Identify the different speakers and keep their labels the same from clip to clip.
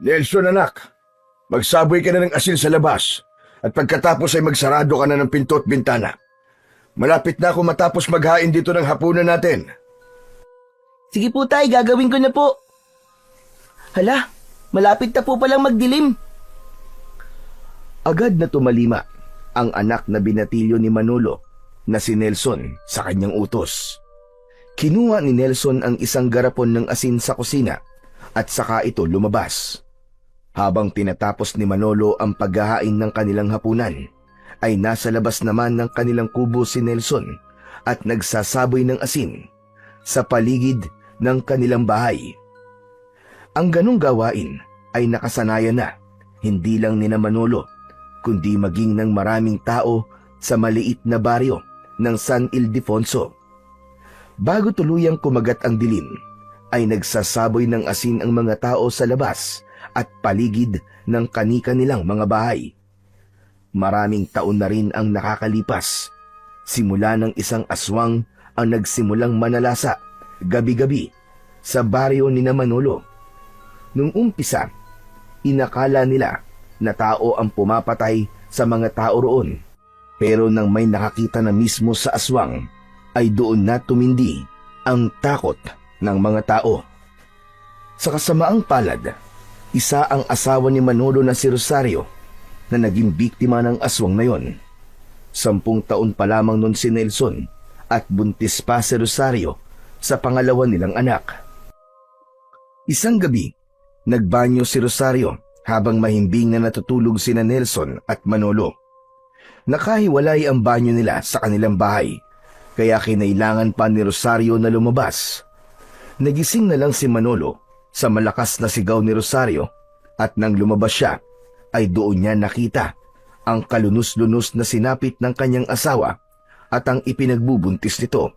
Speaker 1: Nelson anak, magsaboy ka na ng asin sa labas at pagkatapos ay magsarado ka na ng pinto at bintana. Malapit na ako matapos maghain dito ng hapunan natin.
Speaker 2: Sige po tay, gagawin ko na po. Hala, malapit na po palang magdilim.
Speaker 3: Agad na tumalima ang anak na binatilyo ni Manolo na si Nelson sa kanyang utos. Kinuha ni Nelson ang isang garapon ng asin sa kusina at saka ito lumabas. Habang tinatapos ni Manolo ang paghahain ng kanilang hapunan, ay nasa labas naman ng kanilang kubo si Nelson at nagsasaboy ng asin sa paligid ng kanilang bahay. Ang ganong gawain ay nakasanayan na hindi lang ni Manolo kundi maging ng maraming tao sa maliit na baryo ng San Ildefonso. Bago tuluyang kumagat ang dilim, ay nagsasaboy ng asin ang mga tao sa labas at paligid ng kani-kanilang mga bahay. Maraming taon na rin ang nakakalipas. Simula ng isang aswang ang nagsimulang manalasa gabi-gabi sa baryo ni Manolo. Nung umpisa, inakala nila na tao ang pumapatay sa mga tao roon. Pero nang may nakakita na mismo sa aswang, ay doon na tumindi ang takot ng mga tao. Sa kasamaang palad, isa ang asawa ni Manolo na si Rosario na naging biktima ng aswang na yon. 10 taon pa lamang nun si Nelson at buntis pa si Rosario sa pangalawa nilang anak. Isang gabi, nagbanyo si Rosario habang mahimbing na natutulog sina Nelson at Manolo. Nakahiwalay ang banyo nila sa kanilang bahay, kaya kinailangan pa ni Rosario na lumabas. Nagising na lang si Manolo sa malakas na sigaw ni Rosario at nang lumabas siya, ay doon niya nakita ang kalunos-lunos na sinapit ng kanyang asawa at ang ipinagbubuntis nito.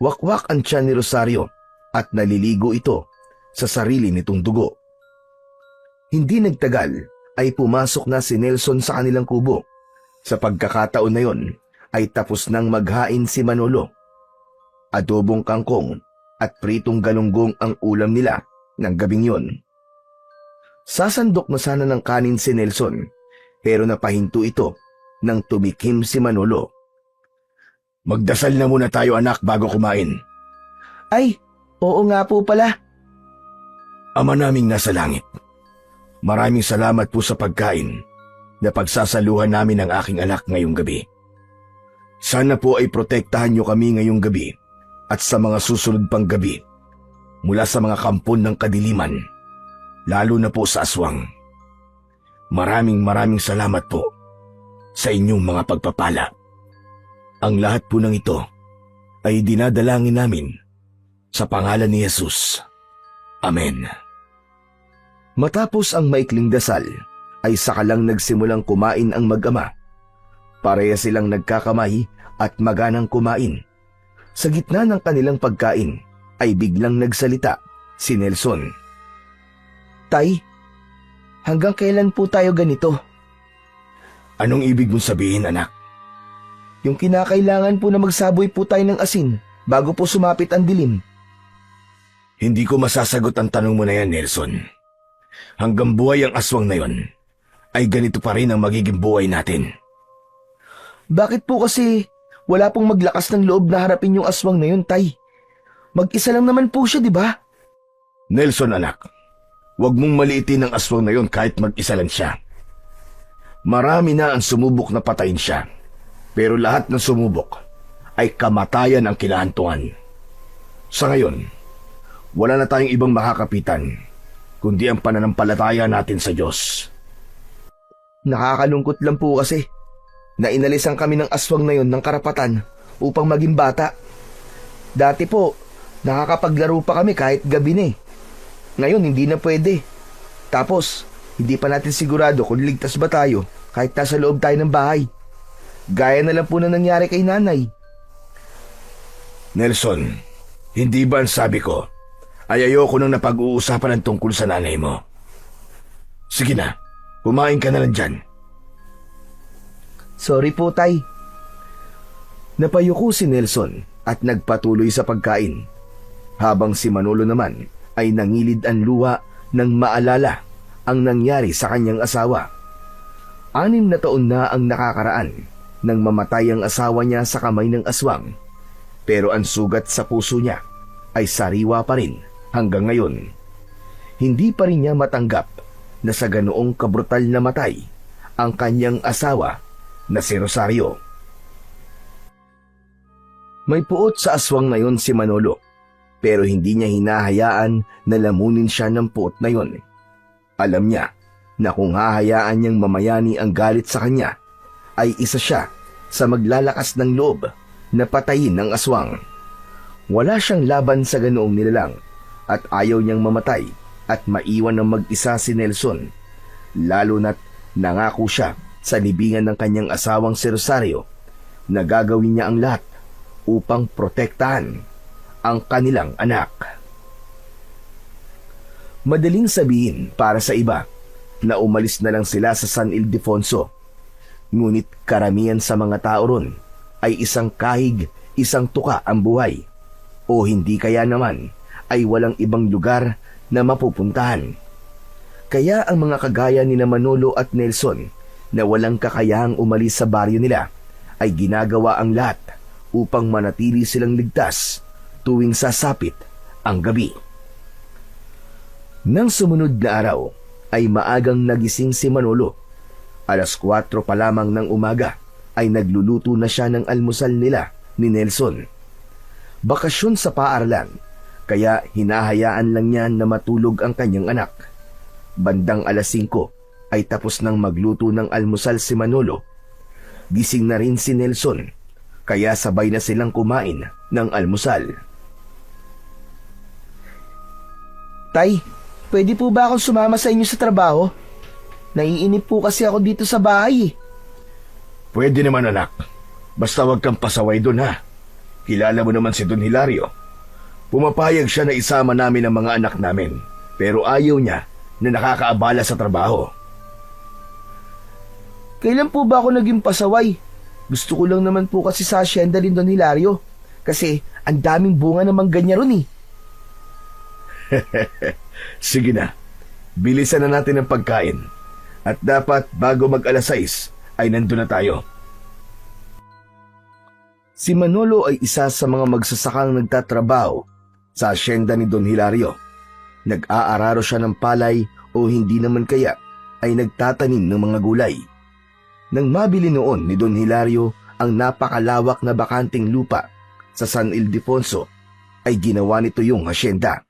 Speaker 3: Wakwak ang tiyan ni Rosario at naliligo ito sa sarili nitong dugo. Hindi nagtagal ay pumasok na si Nelson sa kanilang kubo. Sa pagkakataon na yon ay tapos nang maghain si Manolo. Adobong kangkong at pritong galunggong ang ulam nila ng gabing yon. Sasandok na sana ng kanin si Nelson, pero napahinto ito nang tumikim si Manolo.
Speaker 1: Magdasal na muna tayo anak bago kumain.
Speaker 2: Ay, oo nga po pala.
Speaker 1: Ama naming nasa langit, maraming salamat po sa pagkain na pagsasaluhan namin ng aking anak ngayong gabi. Sana po ay protektahan niyo kami ngayong gabi at sa mga susunod pang gabi mula sa mga kampon ng kadiliman, lalo na po sa aswang. Maraming salamat po sa inyong mga pagpapala. Ang lahat po ng ito ay dinadalangin namin sa pangalan ni Jesus. Amen.
Speaker 3: Matapos ang maikling dasal, ay sakalang nagsimulang kumain ang mag-ama. Pareha silang nagkakamay at maganang kumain. Sa gitna ng kanilang pagkain, ay biglang nagsalita si Nelson.
Speaker 2: Tay, hanggang kailan po tayo ganito?
Speaker 1: Anong ibig mong sabihin anak?
Speaker 2: Yung kinakailangan po na magsaboy po tayo ng asin bago po sumapit ang dilim.
Speaker 1: Hindi ko masasagot ang tanong mo na yan, Nelson. Hanggang buhay ang aswang na yon, ay ganito pa rin ang magiging buhay natin.
Speaker 2: Bakit po kasi wala pong maglakas ng loob na harapin yung aswang na yun, Tay? Mag-isa lang naman po siya, di ba?
Speaker 1: Nelson anak, huwag mong maliitin ang aswang na yon kahit mag-isa lang siya. Marami na ang sumubok na patayin siya, pero lahat ng sumubok ay kamatayan ang kinahantungan. Sa ngayon, wala na tayong ibang makakapitan, kundi ang pananampalataya natin sa Diyos.
Speaker 2: Nakakalungkot lang po kasi na inalisan kami ng aswang na yon ng karapatan upang maging bata. Dati po, nakakapaglaro pa kami kahit gabi na eh. Ngayon, hindi na pwede. Tapos, hindi pa natin sigurado kung ligtas ba tayo kahit nasa loob tayo ng bahay. Gaya na lang po na nangyari kay nanay.
Speaker 1: Nelson, hindi ba ang sabi ko ay ayoko nang napag-uusapan ng tungkol sa nanay mo? Sige na, kumain ka na lang dyan.
Speaker 2: Sorry po, Tay.
Speaker 3: Napayuko si Nelson at nagpatuloy sa pagkain, habang si Manolo naman ay nangilid ang luha ng maalala ang nangyari sa kanyang asawa. 6 na taon na ang nakakaraan nang mamatay ang asawa niya sa kamay ng aswang, pero ang sugat sa puso niya ay sariwa pa rin hanggang ngayon. Hindi pa rin niya matanggap na sa ganoong kabrutal na matay ang kanyang asawa na si Rosario. May puot sa aswang na yon si Manolo, pero hindi niya hinahayaan na lamunin siya ng puot na yon. Alam niya na kung hahayaan niyang mamayani ang galit sa kanya, ay isa siya sa maglalakas ng loob na patayin ng aswang. Wala siyang laban sa ganoong nilalang at ayaw niyang mamatay at maiwan ng mag-isa si Nelson, lalo na't nangako siya sa libingan ng kanyang asawang si Rosario na gagawin niya ang lahat upang protektahan ang kanilang anak. Madaling sabihin para sa iba na umalis na lang sila sa San Ildefonso, ngunit karamihan sa mga tao ron ay isang kahig, isang tuka ang buhay, o hindi kaya naman ay walang ibang lugar na mapupuntahan. Kaya ang mga kagaya ni Manolo at Nelson na walang kakayahang umalis sa baryo nila ay ginagawa ang lahat upang manatili silang ligtas tuwing sasapit ang gabi. Nang sumunod na araw ay maagang nagising si Manolo. 4:00 pa lamang ng umaga ay nagluluto na siya ng almusal nila ni Nelson. Bakasyon sa paaralan, kaya hinahayaan lang niya na matulog ang kanyang anak. Bandang 5:00 ay tapos nang magluto ng almusal si Manolo. Gising na rin si Nelson, kaya sabay na silang kumain ng almusal.
Speaker 2: Tay, pwede po ba akong sumama sa inyo sa trabaho? Naiinip po kasi ako dito sa bahay.
Speaker 1: Pwede naman anak. Basta wag kang pasaway doon ha. Kilala mo naman si Don Hilario. Pumapayag siya na isama namin ang mga anak namin, pero ayaw niya na nakakaabala sa trabaho.
Speaker 2: Kailan po ba ako naging pasaway? Gusto ko lang naman po kasi sa asyenda ni Don Hilario. Kasi ang daming bunga ng mangga ron eh.
Speaker 1: Sige na, bilisan na natin ang pagkain. At dapat bago mag-6 ay nandun na tayo.
Speaker 3: Si Manolo ay isa sa mga magsasakang nagtatrabaho sa asyenda ni Don Hilario. Nag-aararo siya ng palay o hindi naman kaya ay nagtatanim ng mga gulay. Nang mabili noon ni Don Hilario ang napakalawak na bakanting lupa sa San Ildefonso, ay ginawa nito yung asyenda.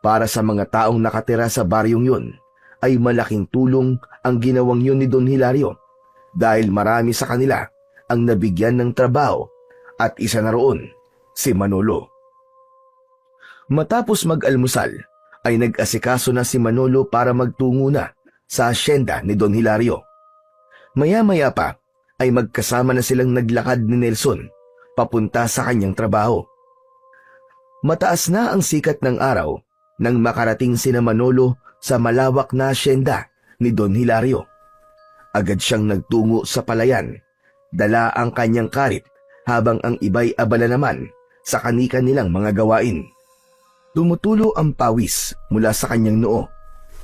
Speaker 3: Para sa mga taong nakatira sa baryong yun, ay malaking tulong ang ginawang yun ni Don Hilario dahil marami sa kanila ang nabigyan ng trabaho at isa na roon si Manolo. Matapos mag-almusal ay nag-asikaso na si Manolo para magtungo na sa asyenda ni Don Hilario. Maya-maya pa ay magkasama na silang naglakad ni Nelson papunta sa kanyang trabaho. Mataas na ang sikat ng araw nang makarating sina Manolo sa malawak na asyenda ni Don Hilario. Agad siyang nagtungo sa palayan, dala ang kanyang karit habang ang iba'y abala naman sa kani-kanilang mga gawain. Tumutulo ang pawis mula sa kanyang noo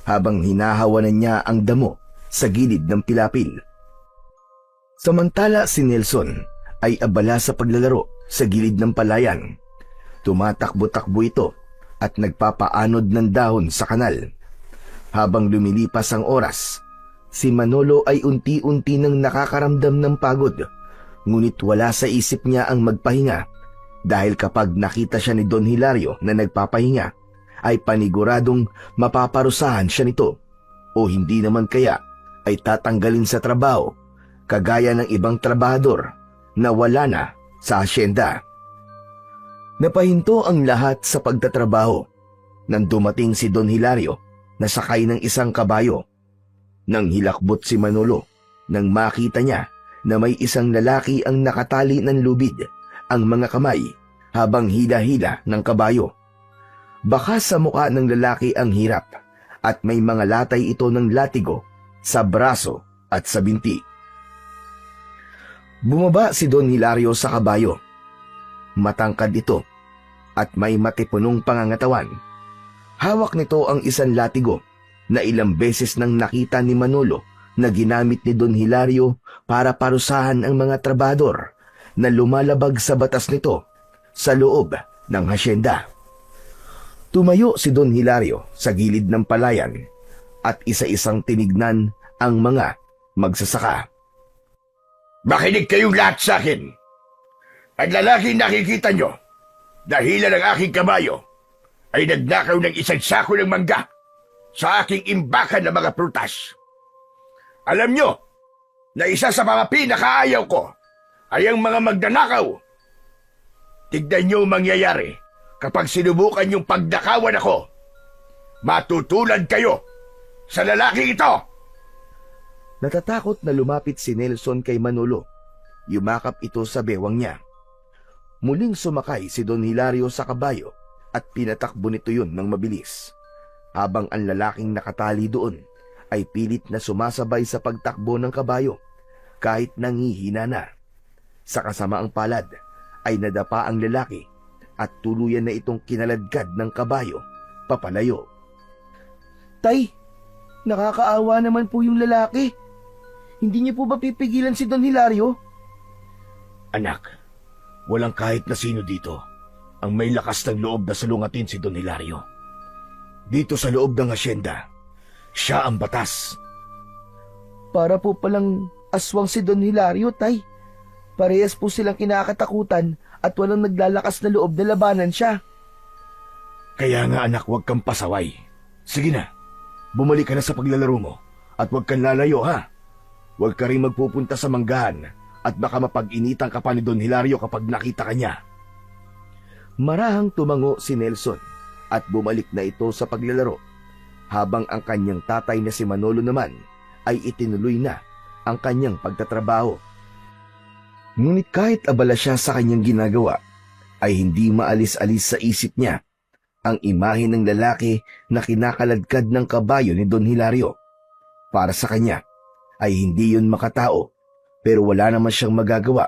Speaker 3: habang hinahawanan niya ang damo sa gilid ng pilapil. Samantala si Nelson ay abala sa paglalaro sa gilid ng palayan. Tumatakbo-takbo ito at nagpapaanod ng dahon sa kanal. Habang lumilipas ang oras, si Manolo ay unti-unti nang nakakaramdam ng pagod, ngunit wala sa isip niya ang magpahinga dahil kapag nakita siya ni Don Hilario na nagpapahinga, ay paniguradong mapaparusahan siya nito o hindi naman kaya ay tatanggalin sa trabaho kagaya ng ibang trabahador na wala na sa asyenda. Napahinto ang lahat sa pagtatrabaho nang dumating si Don Hilario na sakay ng isang kabayo. Nang hilakbot si Manolo nang makita niya na may isang lalaki ang nakatali ng lubid ang mga kamay habang hila-hila ng kabayo. Baka sa mukha ng lalaki ang hirap at may mga latay ito ng latigo sa braso at sa binti. Bumaba si Don Hilario sa kabayo. Matangkad ito at may matipunong pangangatawan. Hawak nito ang isang latigo na ilang beses nang nakita ni Manolo na ginamit ni Don Hilario para parusahan ang mga trabador na lumalabag sa batas nito sa loob ng hasyenda. Tumayo si Don Hilario sa gilid ng palayan at isa-isang tinignan ang mga magsasaka.
Speaker 1: Makinig kayong lahat sa akin. Ang lalaking nakikita nyo, dahilan ng aking kabayo, ay nagnakaw ng isang sako ng mangga sa aking imbakan ng mga prutas. Alam nyo na isa sa mga pinakaayaw ko ay ang mga magnanakaw. Tignan nyo ang mangyayari kapag sinubukan yung pagdakawan ako. Matutulad kayo sa lalaking ito.
Speaker 3: Natatakot na lumapit si Nelson kay Manolo. Yumakap ito sa bewang niya. Muling sumakay si Don Hilario sa kabayo at pinatakbo nito yun ng mabilis. Habang ang lalaking nakatali doon ay pilit na sumasabay sa pagtakbo ng kabayo kahit nangihina na. Sa kasamaang palad ay nadapa ang lalaki at tuluyan na itong kinaladkad ng kabayo papalayo.
Speaker 2: Tay, nakakaawa naman po yung lalaki. Hindi niyo po ba pipigilan si Don Hilario?
Speaker 1: Anak, walang kahit na sino dito ang may lakas ng loob na salungatin si Don Hilario. Dito sa loob ng asyenda, siya ang batas.
Speaker 2: Para po palang aswang si Don Hilario, Tay. Parehas po silang kinakatakutan at walang naglalakas na loob na labanan siya.
Speaker 1: Kaya nga anak, huwag kang pasaway. Sige na, bumalik ka na sa paglalaro mo at huwag kang lalayo ha. Huwag ka rin magpupunta sa manggahan at baka mapag-initan ka pa ni Don Hilario kapag nakita ka niya.
Speaker 3: Marahang tumango si Nelson at bumalik na ito sa paglalaro habang ang kanyang tatay na si Manolo naman ay itinuloy na ang kanyang pagtatrabaho. Ngunit kahit abala siya sa kanyang ginagawa, ay hindi maalis-alis sa isip niya ang imahe ng lalaki na kinakaladkad ng kabayo ni Don Hilario. Para sa kanya ay hindi yun makatao, pero wala naman siyang magagawa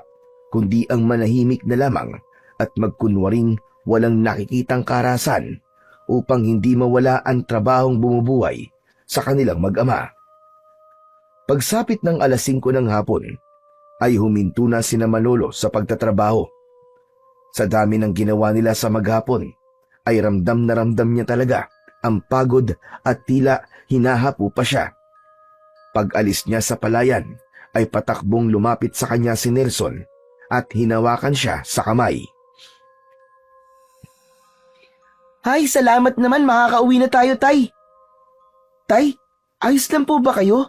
Speaker 3: kundi ang manahimik na lamang at magkunwaring walang nakikitang karahasan upang hindi mawala ang trabahong bumubuhay sa kanilang mag-ama. Pagsapit ng 5:00 ng hapon, ay huminto na sina Manolo sa pagtatrabaho. Sa dami ng ginawa nila sa maghapon, ay ramdam na ramdam niya talaga ang pagod at tila hinahapo pa siya. Pag-alis niya sa palayan, ay patakbong lumapit sa kanya si Nelson at hinawakan siya sa kamay.
Speaker 2: Ay, salamat naman, makakauwi na tayo, Tay. Tay, ayos lang po ba kayo?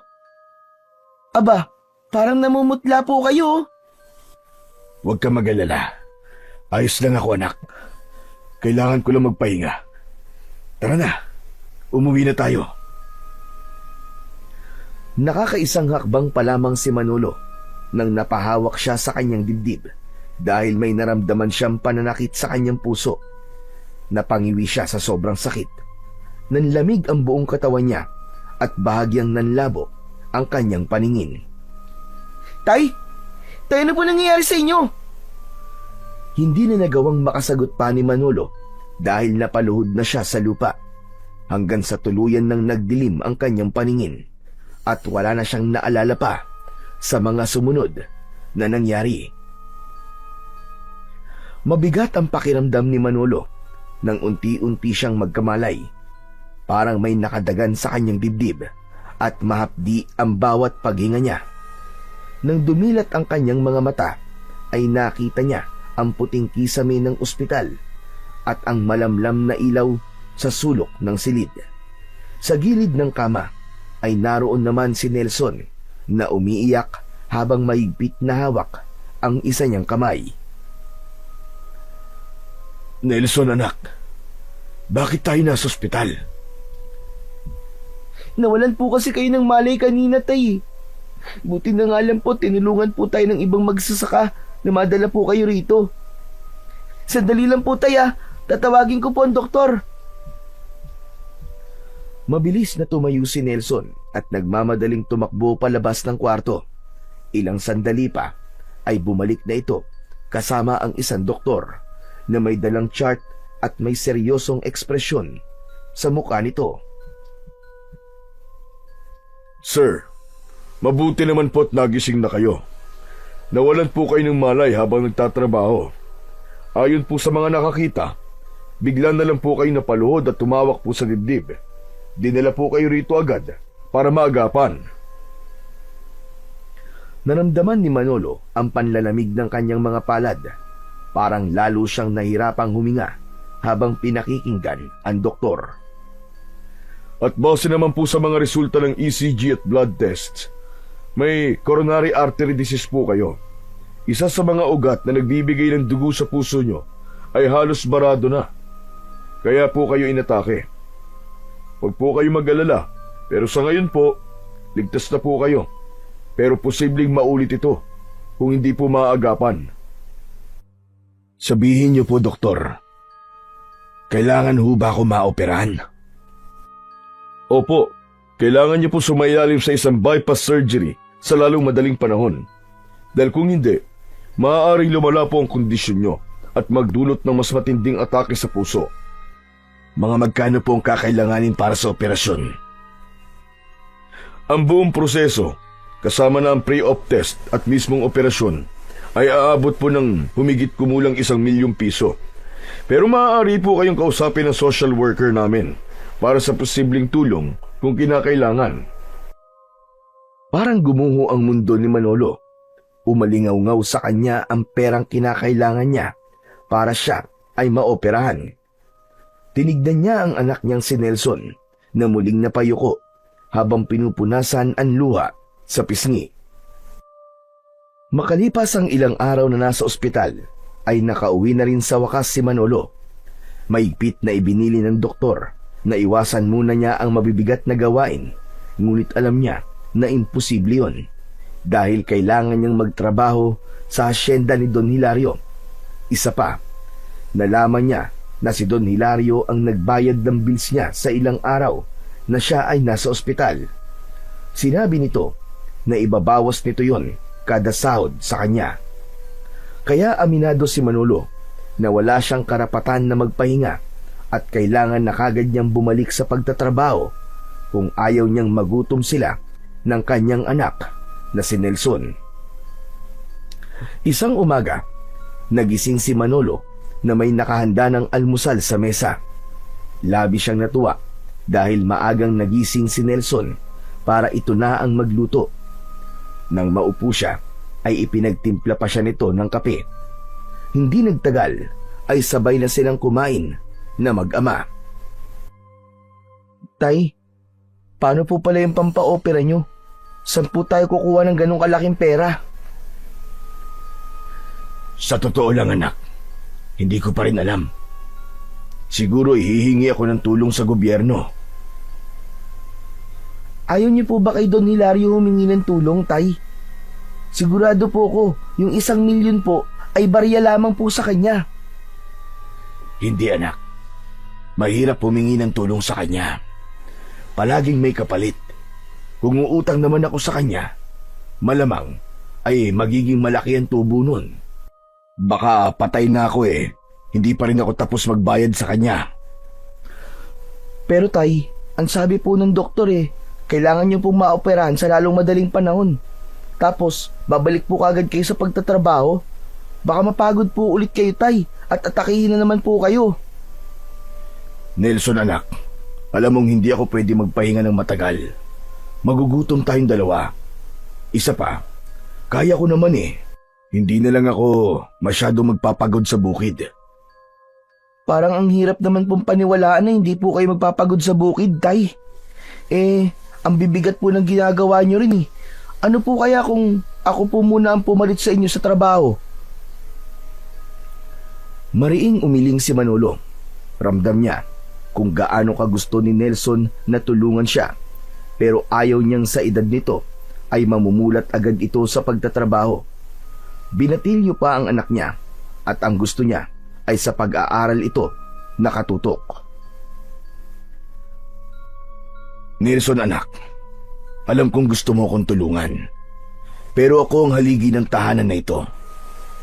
Speaker 2: Aba, parang namumutla po kayo.
Speaker 1: Huwag kang mag-alala. Ayos lang ako anak. Kailangan ko lang magpahinga. Tara na, umuwi na tayo.
Speaker 3: Nakakaisang hakbang pa lamang si Manolo nang napahawak siya sa kanyang dibdib dahil may naramdaman siyang pananakit sa kanyang puso. Napangiwi siya sa sobrang sakit. Nanlamig ang buong katawan niya at bahagyang nanlabo ang kanyang paningin.
Speaker 2: Tay, ano po nangyayari sa inyo?
Speaker 3: Hindi na nagawang makasagot pa ni Manolo dahil napaluhod na siya sa lupa hanggang sa tuluyan ng nagdilim ang kanyang paningin at wala na siyang naalala pa sa mga sumunod na nangyari. Mabigat ang pakiramdam ni Manolo nang unti-unti siyang magkamalay. Parang may nakadagan sa kanyang dibdib at mahapdi ang bawat paghinga niya. Nang dumilat ang kanyang mga mata, ay nakita niya ang puting kisame ng ospital at ang malamlam na ilaw sa sulok ng silid. Sa gilid ng kama ay naroon naman si Nelson na umiiyak habang mahigpit na hawak ang isa niyang kamay.
Speaker 1: Nelson anak, bakit tayo nasa ospital?
Speaker 2: Nawalan po kasi kayo ng malay kanina, Tay. Buti na nga lang po, tinulungan po tayo ng ibang magsasaka na madala po kayo rito. Sandali lang po, Tay, tatawagin ko po ang doktor.
Speaker 3: Mabilis na tumayo si Nelson at nagmamadaling tumakbo palabas ng kwarto. Ilang sandali pa ay bumalik na ito kasama ang isang doktor na may dalang chart at may seryosong ekspresyon sa mukha nito.
Speaker 1: Sir, mabuti naman po't nagising na kayo. Nawalan po kayo ng malay habang nagtatrabaho. Ayon po sa mga nakakita, bigla na lang po kayo napaluhod at tumawak po sa dibdib. Dinala po kayo rito agad para maagapan.
Speaker 3: Naramdaman ni Manolo ang panlalamig ng kanyang mga palad. Parang lalo siyang nahirapang huminga habang pinakikinggan ang doktor.
Speaker 1: At base naman po sa mga resulta ng ECG at blood tests, may coronary artery disease po kayo. Isa sa mga ugat na nagbibigay ng dugo sa puso nyo ay halos barado na. Kaya po kayo inatake. Huwag po kayo mag-alala, pero sa ngayon po, ligtas na po kayo. Pero posibleng maulit ito kung hindi po maagapan.
Speaker 2: Sabihin niyo po, doktor, kailangan ho ba ako maoperahan?
Speaker 1: Opo, kailangan niyo po sumailalim sa isang bypass surgery sa lalong madaling panahon. Dahil kung hindi, maaaring lumala po ang kondisyon nyo at magdulot ng mas matinding atake sa puso.
Speaker 2: Mga magkano po ang kakailanganin para sa operasyon?
Speaker 1: Ang buong proseso, kasama na ang pre-op test at mismong operasyon, ay aabot po ng humigit kumulang 1 milyong piso. Pero maaari po kayong kausapin ng social worker namin para sa posibleng tulong kung kinakailangan.
Speaker 3: Parang gumuho ang mundo ni Manolo. Umalingaw-ngaw sa kanya ang perang kinakailangan niya para siya ay maoperahan. Tinignan niya ang anak niyang si Nelson na muling napayuko habang pinupunasan ang luha sa pisngi. Makalipas ang ilang araw na nasa ospital, ay nakauwi na rin sa wakas si Manolo. Maigpit na ibinili ng doktor na iwasan muna niya ang mabibigat na gawain, ngunit alam niya na imposible yon dahil kailangan niyang magtrabaho sa hasyenda ni Don Hilario. Isa pa, nalaman niya na si Don Hilario ang nagbayad ng bills niya sa ilang araw na siya ay nasa ospital. Sinabi nito na ibabawas nito yon kada sahod sa kanya. Kaya aminado si Manolo na wala siyang karapatan na magpahinga at kailangan na kagad niyang bumalik sa pagtatrabaho kung ayaw niyang magutom sila ng kanyang anak na si Nelson. Isang umaga, nagising si Manolo na may nakahanda ng almusal sa mesa. Labi siyang natuwa dahil maagang nagising si Nelson para ito na ang magluto. Nang maupo siya, ay ipinagtimpla pa siya nito ng kape. Hindi nagtagal, ay sabay na silang kumain na mag-ama. Tay, paano po pala yung pampa-opera nyo? Saan po tayo kukuha ng ganong kalaking pera?
Speaker 2: Sa totoo lang, anak, hindi ko pa rin alam. Siguro hihingi ako ng tulong sa gobyerno.
Speaker 3: Ayaw niyo po ba kay Don Hilario humingi ng tulong, Tay? Sigurado po ko, yung 1 milyon po ay barya lamang po sa kanya.
Speaker 2: Hindi, anak. Mahirap humingi ng tulong sa kanya. Palaging may kapalit. Kung uutang naman ako sa kanya, malamang ay magiging malaki ang tubo nun. Baka patay na ako Hindi pa rin ako tapos magbayad sa kanya.
Speaker 3: Pero Tay, ang sabi po ng doktor kailangan niyo pong maoperahan sa lalong madaling panahon. Tapos, babalik po kagad kayo sa pagtatrabaho. Baka mapagod po ulit kayo, Tay, at atakihin na naman po kayo.
Speaker 2: Nelson, anak, alam mong hindi ako pwede magpahinga ng matagal. Magugutom tayong dalawa. Isa pa, kaya ko naman Hindi na lang ako masyado magpapagod sa bukid.
Speaker 3: Parang ang hirap naman pong paniwalaan na hindi po kayo magpapagod sa bukid, Tay. Ang bibigat po ng ginagawa nyo rin Ano po kaya kung ako po muna ang pumalit sa inyo sa trabaho? Mariing umiling si Manolo. Ramdam niya kung gaano kagusto ni Nelson na tulungan siya. Pero ayaw niyang sa edad nito ay mamumulat agad ito sa pagtatrabaho. Binatilyo pa ang anak niya at ang gusto niya ay sa pag-aaral ito nakatutok.
Speaker 2: Nelson, anak, alam kong gusto mo akong tulungan. Pero ako ang haligi ng tahanan na ito.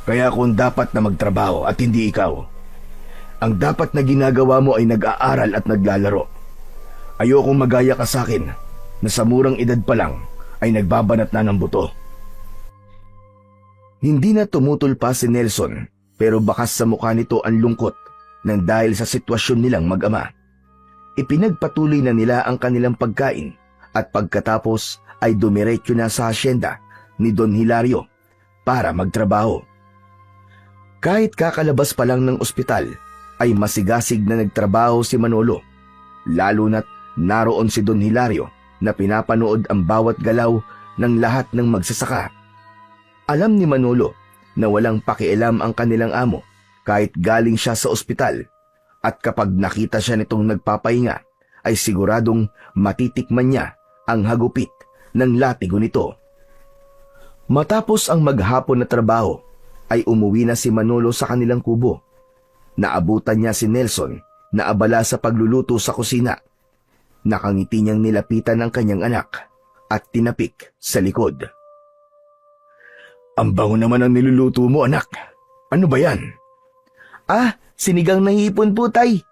Speaker 2: Kaya ako ang dapat na magtrabaho at hindi ikaw. Ang dapat na ginagawa mo ay nag-aaral at naglalaro. Ayokong magaya ka sa akin
Speaker 1: na sa murang edad pa lang ay nagbabanat na ng buto.
Speaker 3: Hindi na tumutol pa si Nelson pero bakas sa mukha nito ang lungkot nang dahil sa sitwasyon nilang mag-ama. Ipinagpatuloy na nila ang kanilang pagkain at pagkatapos ay dumiretso na sa hasyenda ni Don Hilario para magtrabaho. Kahit kakalabas pa lang ng ospital ay masigasig na nagtrabaho si Manolo, lalo na't naroon si Don Hilario na pinapanood ang bawat galaw ng lahat ng magsasaka. Alam ni Manolo na walang pakialam ang kanilang amo kahit galing siya sa ospital, at kapag nakita siya nitong nagpapahinga ay siguradong matitikman niya ang hagupit ng latigo nito. Matapos ang maghapon na trabaho ay umuwi na si Manolo sa kanilang kubo. Naabutan niya si Nelson na abala sa pagluluto sa kusina. Nakangiti niyang nilapitan ang kanyang anak at tinapik sa likod.
Speaker 1: Ang bango naman ang niluluto mo, anak. Ano ba yan?
Speaker 2: Sinigang na hipon po, tay.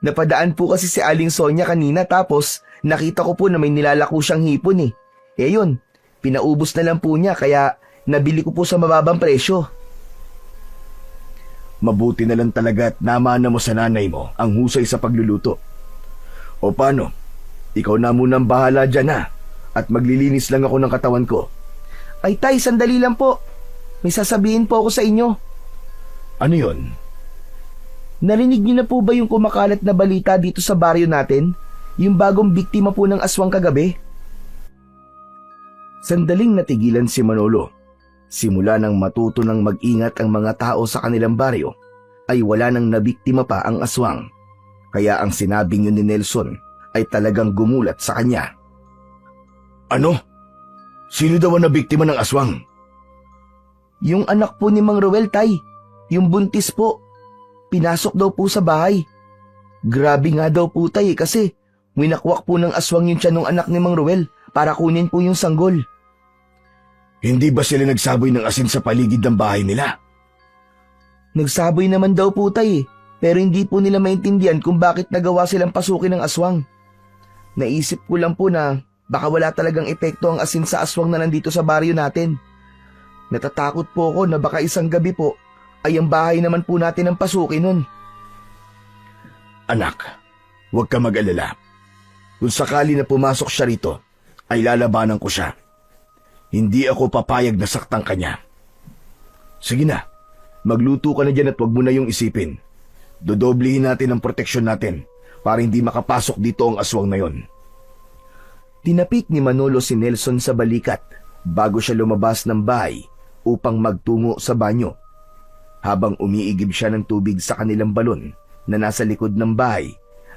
Speaker 2: Napadaan po kasi si Aling Sonia kanina tapos nakita ko po na may nilalako siyang hipon eh. Yun, pinaubos na lang po niya kaya nabili ko po sa mababang presyo.
Speaker 1: Mabuti na lang talaga at namana mo sa nanay mo ang husay sa pagluluto. O paano? Ikaw na munang bahala dyan at maglilinis lang ako ng katawan ko.
Speaker 2: Ay tay, sandali lang po. May sasabihin po ako sa inyo.
Speaker 1: Ano yun?
Speaker 2: Narinig niyo na po ba yung kumakalat na balita dito sa baryo natin? Yung bagong biktima po ng aswang kagabi?
Speaker 3: Sandaling natigilan si Manolo. Simula nang matuto ng mag-ingat ang mga tao sa kanilang baryo, ay wala nang nabiktima pa ang aswang. Kaya ang sinabing yun ni Nelson ay talagang gumulat sa kanya.
Speaker 1: Ano? Sino daw ang nabiktima ng aswang?
Speaker 2: Yung anak po ni Mang Ruel, tay. Yung buntis po. Pinasok daw po sa bahay. Grabe nga daw po, tay, kasi winakwak po ng aswang yung tiyan ng anak ni Mang Ruel para kunin po yung sanggol.
Speaker 1: Hindi ba sila nagsaboy ng asin sa paligid ng bahay nila?
Speaker 2: Nagsaboy naman daw po, tay, pero hindi po nila maintindihan kung bakit nagawa silang pasukin ng aswang. Naisip ko lang po na baka wala talagang epekto ang asin sa aswang na nandito sa baryo natin. Natatakot po ako na baka isang gabi po ay ang bahay naman po natin ang pasukin nun.
Speaker 1: Anak, huwag ka mag-alala. Kung sakali na pumasok siya rito, ay lalabanan ko siya. Hindi ako papayag na saktan kanya. Sige na, magluto ka na dyan at huwag mo na yung isipin. Dodoblihin natin ang proteksyon natin para hindi makapasok dito ang aswang na yon.
Speaker 3: Tinapik ni Manolo si Nelson sa balikat bago siya lumabas ng bahay upang magtungo sa banyo. Habang umiigib siya ng tubig sa kanilang balon na nasa likod ng bahay,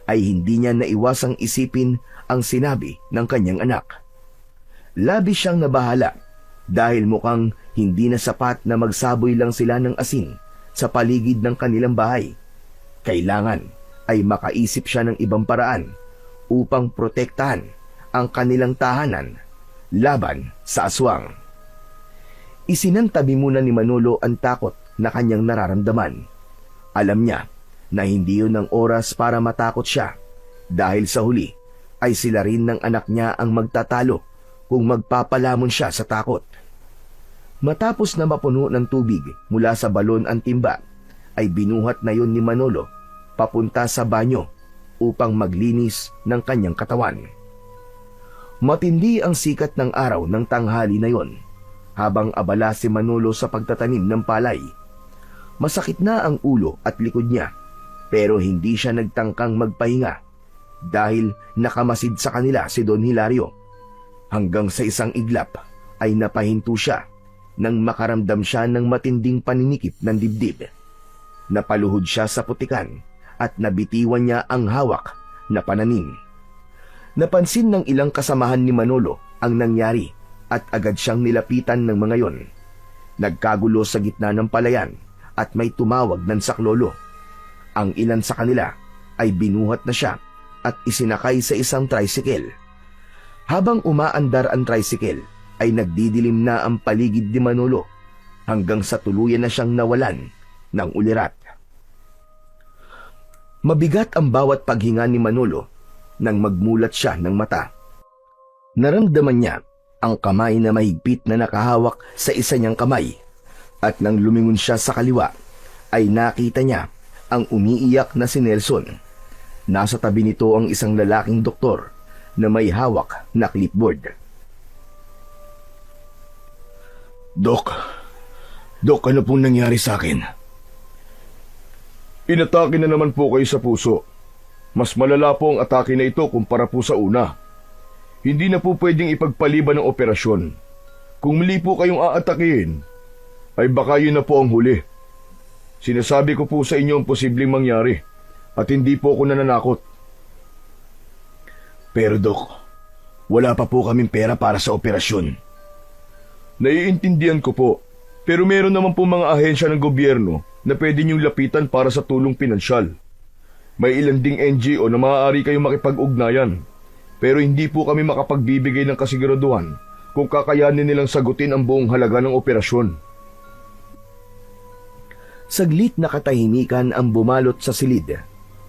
Speaker 3: ay hindi niya naiwasang isipin ang sinabi ng kanyang anak. Labis siyang nabahala dahil mukhang hindi na sapat na magsaboy lang sila ng asin sa paligid ng kanilang bahay. Kailangan ay makaisip siya ng ibang paraan upang protektahan ang kanilang tahanan laban sa aswang. Isinantabi muna ni Manolo ang takot na kanyang nararamdaman. Alam niya na hindi yun ang oras para matakot siya dahil sa huli ay sila rin ng anak niya ang magtatalo kung magpapalamon siya sa takot. Matapos na mapuno ng tubig mula sa balon ang timba, ay binuhat na yun ni Manolo papunta sa banyo upang maglinis ng kanyang katawan. Matindi ang sikat ng araw ng tanghali na yon habang abala si Manolo sa pagtatanim ng palay. Masakit na ang ulo at likod niya, pero hindi siya nagtangkang magpahinga dahil nakamasid sa kanila si Don Hilario. Hanggang sa isang iglap ay napahinto siya nang makaramdam siya ng matinding paninikip ng dibdib. Napaluhod siya sa putikan at nabitiwan niya ang hawak na pananim. Napansin ng ilang kasamahan ni Manolo ang nangyari at agad siyang nilapitan ng mga yon. Nagkagulo sa gitna ng palayan at may tumawag ng saklolo. Ang ilan sa kanila ay binuhat na siya at isinakay sa isang tricycle. Habang umaandar ang tricycle, ay nagdidilim na ang paligid ni Manolo hanggang sa tuluyan na siyang nawalan ng ulirat. Mabigat ang bawat paghinga ni Manolo nang magmulat siya ng mata. Naramdaman niya ang kamay na mahigpit na nakahawak sa isa niyang kamay at nang lumingon siya sa kaliwa ay nakita niya ang umiiyak na si Nelson. Nasa tabi nito ang isang lalaking doktor na may hawak na clipboard.
Speaker 1: Dok, ano pong nangyari sa akin?
Speaker 4: Inatake na naman po kayo sa puso. Mas malala po ang atake na ito kumpara po sa una. Hindi na po pwedeng ipagpaliban ng operasyon. Kung muli po kayong aatakihin, ay baka yun na po ang huli. Sinasabi ko po sa inyo ang posibleng mangyari at hindi po ako nananakot.
Speaker 1: Pero Dok, wala pa po kaming pera para sa operasyon.
Speaker 4: Naiintindihan ko po, pero meron naman po mga ahensya ng gobyerno na pwede niyong lapitan para sa tulong pinansyal. May ilan ding NGO na maaari kayong makipag-ugnayan, pero hindi po kami makapagbibigay ng kasiguraduhan kung kakayanin nilang sagutin ang buong halaga ng operasyon.
Speaker 3: Saglit na katahimikan ang bumalot sa silid.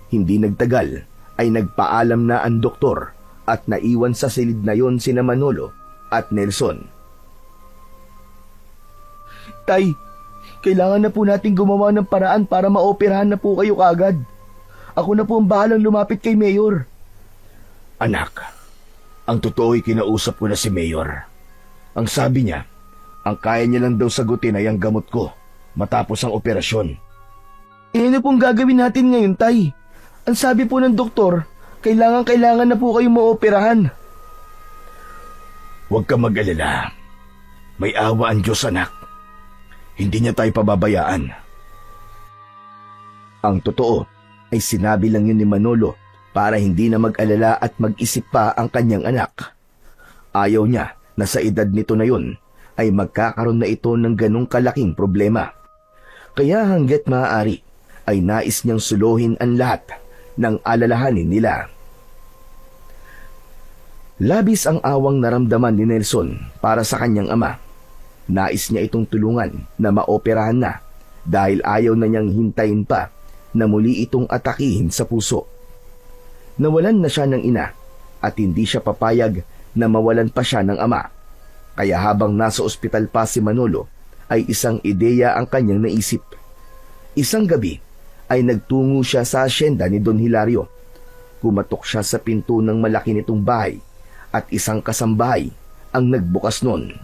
Speaker 3: Hindi nagtagal ay nagpaalam na ang doktor at naiwan sa silid na yon sina Manolo at Nelson.
Speaker 2: Tay, kailangan na po natin gumawa ng paraan para maoperahan na po kayo kagad. Ako na po ang bahalang lumapit kay Mayor.
Speaker 1: Anak, ang totoo'y kinausap ko na si Mayor. Ang sabi niya, ang kaya niya lang daw sagutin ay ang gamot ko matapos ang operasyon.
Speaker 2: Ano pong gagawin natin ngayon, Tay? Ang sabi po ng doktor, kailangan na po kayong maoperahan.
Speaker 1: Huwag ka mag-alala. May awa ang Diyos, anak. Hindi niya tayo pababayaan.
Speaker 3: Ang totoo ay sinabi lang yun ni Manolo para hindi na mag-alala at mag-isip pa ang kanyang anak. Ayaw niya na sa edad nito na yun ay magkakaroon na ito ng ganong kalaking problema. Kaya hanggat maaari ay nais niyang suluhin ang lahat ng alalahanin nila. Labis ang awang naramdaman ni Nelson para sa kanyang ama. Nais niya itong tulungan na maoperahan na dahil ayaw na niyang hintayin pa na muli itong atakihin sa puso. Nawalan na siya ng ina at hindi siya papayag na mawalan pa siya ng ama. Kaya habang nasa ospital pa si Manolo ay isang ideya ang kanyang naisip. Isang gabi ay nagtungo siya sa asyenda ni Don Hilario. Kumatok siya sa pinto ng malaki nitong bahay at isang kasambahay ang nagbukas nun.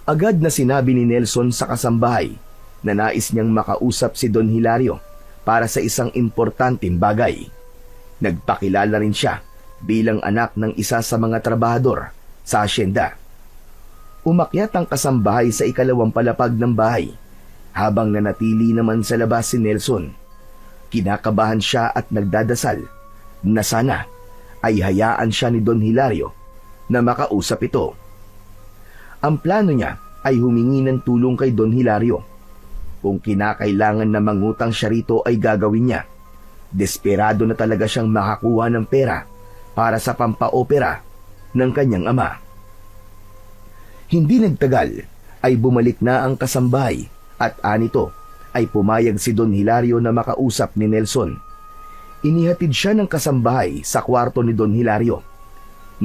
Speaker 3: Agad na sinabi ni Nelson sa kasambahay na nais niyang makausap si Don Hilario para sa isang importanteng bagay. Nagpakilala rin siya bilang anak ng isa sa mga trabahador sa asyenda. Umakyat ang kasambahay sa ikalawang palapag ng bahay habang nanatili naman sa labas si Nelson. Kinakabahan siya at nagdadasal na sana ay hayaan siya ni Don Hilario na makausap ito. Ang plano niya ay humingi ng tulong kay Don Hilario. Kung kinakailangan na mangutang siya rito ay gagawin niya. Desperado na talaga siyang makakuha ng pera para sa pampaopera ng kanyang ama. Hindi nagtagal ay bumalik na ang kasambahay at anito ay pumayag si Don Hilario na makausap ni Nelson. Inihatid siya ng kasambahay sa kwarto ni Don Hilario.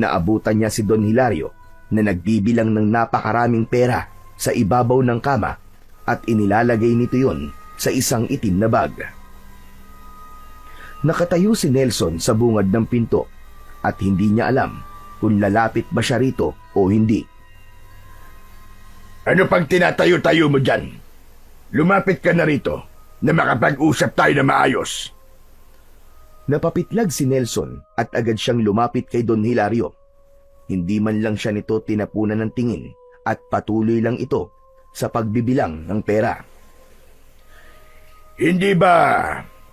Speaker 3: Naabutan niya si Don Hilario na nagbibilang ng napakaraming pera sa ibabaw ng kama at inilalagay nito yon sa isang itim na bag. Nakatayo si Nelson sa bungad ng pinto at hindi niya alam kung lalapit ba siya rito o hindi.
Speaker 1: Ano pang tinatayo-tayo mo dyan? Lumapit ka na rito na makapag-usap tayo na maayos.
Speaker 3: Napapitlag si Nelson at agad siyang lumapit kay Don Hilario. Hindi man lang siya nito tinapunan ng tingin at patuloy lang ito sa pagbibilang ng pera.
Speaker 1: Hindi ba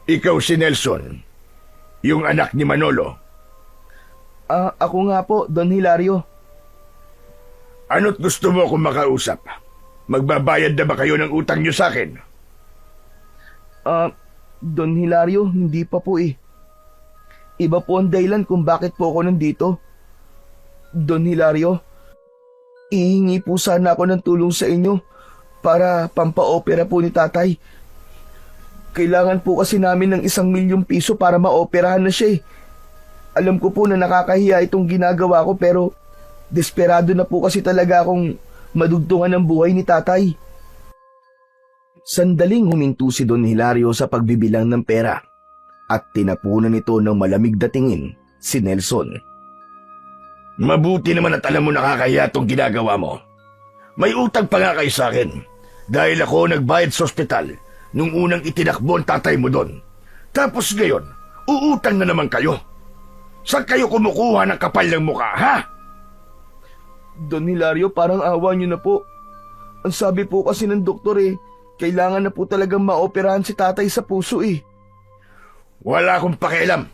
Speaker 1: ikaw si Nelson, yung anak ni Manolo?
Speaker 2: Ako nga po, Don Hilario.
Speaker 1: Ano't gusto mo kung makausap? Magbabayad na ba kayo ng utang niyo sa akin?
Speaker 2: Don Hilario, hindi pa po eh. Iba po ang dahilan kung bakit po ako nandito. Don Hilario, ihingi po sana ako ng tulong sa inyo para pampaopera po ni tatay. Kailangan po kasi namin ng 1 milyong piso para maoperahan na siya eh. Alam ko po na nakakahiya itong ginagawa ko pero desperado na po kasi talaga akong madugtungan ng buhay ni tatay.
Speaker 3: Sandaling huminto si Don Hilario sa pagbibilang ng pera at tinapunan nito ng malamig na tingin si Nelson.
Speaker 1: Mabuti naman at alam mo nakakahiya itong ginagawa mo. May utang pa nga kayo sa akin dahil ako nagbayad sa ospital nung unang itinakbo ang tatay mo doon. Tapos ngayon, uutang na naman kayo. Saan kayo kumukuha ng kapal ng mukha, ha?
Speaker 2: Don Hilario, parang awa niyo na po. Ang sabi po kasi ng doktor kailangan na po talagang maoperahan si tatay sa puso
Speaker 1: Wala akong pakialam.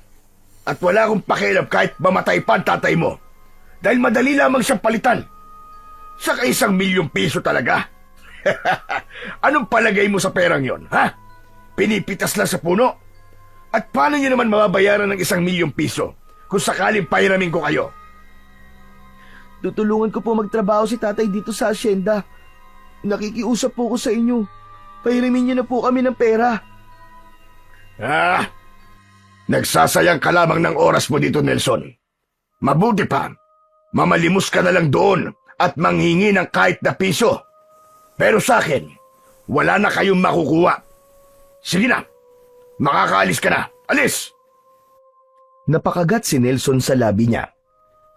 Speaker 1: At wala akong pakialam kahit mamatay pa ang tatay mo. Dahil madali lamang siyang palitan. Saka 1,000,000 piso talaga. Anong palagay mo sa perang yon, ha? Pinipitas lang sa puno? At paano niyo naman mababayaran ng 1,000,000 piso kung sakaling pahiramin ko kayo?
Speaker 2: Tutulungan ko po magtrabaho si tatay dito sa asyenda. Nakikiusap po ko sa inyo. Pahiramin niyo na po kami ng pera.
Speaker 1: Nagsasayang ka lamang ng oras mo dito, Nelson. Mabuti pa, mamalimos ka na lang doon at manghingi ng kahit na piso. Pero sa akin, wala na kayong makukuha. Sige na, makakaalis ka na. Alis!
Speaker 3: Napakagat si Nelson sa labi niya.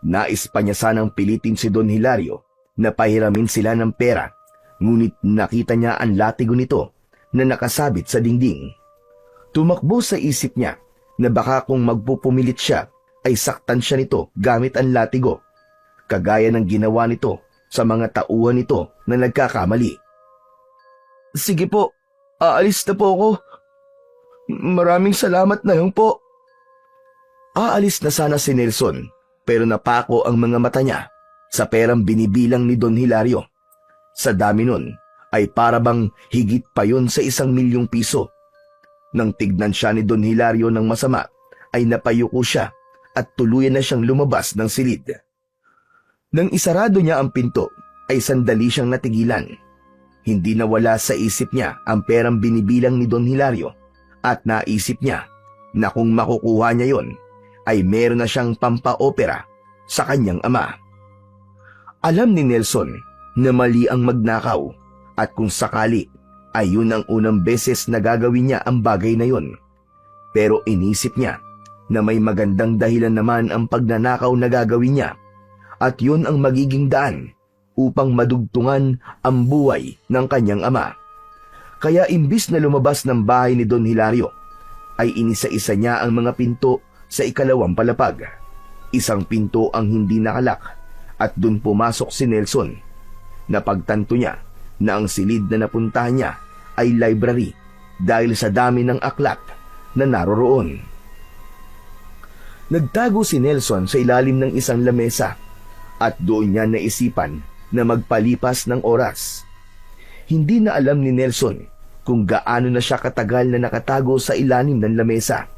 Speaker 3: Nais pa niya sanang pilitin si Don Hilario na pahiramin sila ng pera, ngunit nakita niya ang latigo nito na nakasabit sa dingding. Tumakbo sa isip niya na baka kung magpupumilit siya ay saktan siya nito gamit ang latigo, kagaya ng ginawa nito sa mga tauhan nito na nagkakamali.
Speaker 2: Sige po, aalis na po ako. Maraming salamat na lang po.
Speaker 3: Aalis na sana si Nelson pero napako ang mga mata niya sa perang binibilang ni Don Hilario. Sa dami nun ay parabang higit pa yun sa 1,000,000 piso. Nang tignan siya ni Don Hilario ng masama ay napayuko siya at tuluyan na siyang lumabas ng silid. Nang isarado niya ang pinto ay sandali siyang natigilan. Hindi nawala sa isip niya ang perang binibilang ni Don Hilario at naisip niya na kung makukuha niya yon ay meron na siyang pampaopera sa kanyang ama. Alam ni Nelson na mali ang magnakaw at kung sakali ay yun ang unang beses na gagawin niya ang bagay na yun. Pero inisip niya na may magandang dahilan naman ang pagnanakaw na gagawin niya at yun ang magiging daan upang madugtungan ang buhay ng kanyang ama. Kaya imbis na lumabas ng bahay ni Don Hilario, ay inisa-isa niya ang mga pinto sa ikalawang palapag. Isang pinto ang hindi nakalak at dun pumasok si Nelson. Napagtanto niya na ang silid na napuntahan niya ay library dahil sa dami ng aklat na naroroon. Nagtago si Nelson sa ilalim ng isang lamesa at doon niya naisipan na magpalipas ng oras. Hindi na alam ni Nelson kung gaano na siya katagal na nakatago sa ilalim ng lamesa.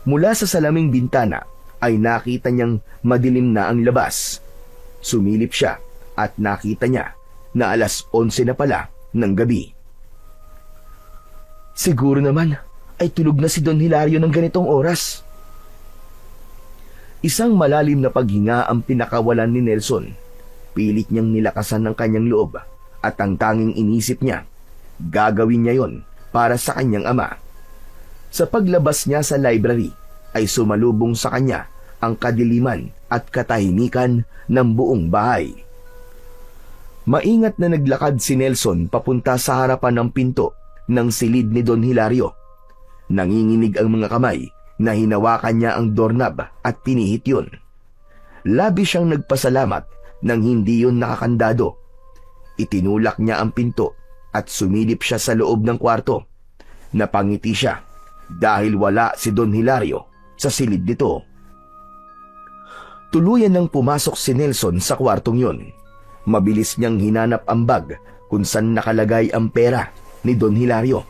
Speaker 3: Mula sa salaming bintana ay nakita niyang madilim na ang labas. Sumilip siya at nakita niya na 11:11 na pala ng gabi. Siguro naman ay tulog na si Don Hilario ng ganitong oras. Isang malalim na paghinga ang pinakawalan ni Nelson. Pilit niyang nilakasan ng kanyang loob at ang tanging inisip niya, gagawin niya yon para sa kanyang ama. Sa paglabas niya sa library ay sumalubong sa kanya ang kadiliman at katahimikan ng buong bahay. Maingat na naglakad si Nelson papunta sa harapan ng pinto ng silid ni Don Hilario. Nanginginig ang mga kamay na hinawakan niya ang doorknob at pinihit yun. Labis siyang nagpasalamat nang hindi yun nakakandado. Itinulak niya ang pinto at sumilip siya sa loob ng kwarto. Napangiti siya dahil wala si Don Hilario sa silid nito. Tuluyan nang pumasok si Nelson sa kwartong yun. Mabilis niyang hinanap ang bag kung saan nakalagay ang pera ni Don Hilario.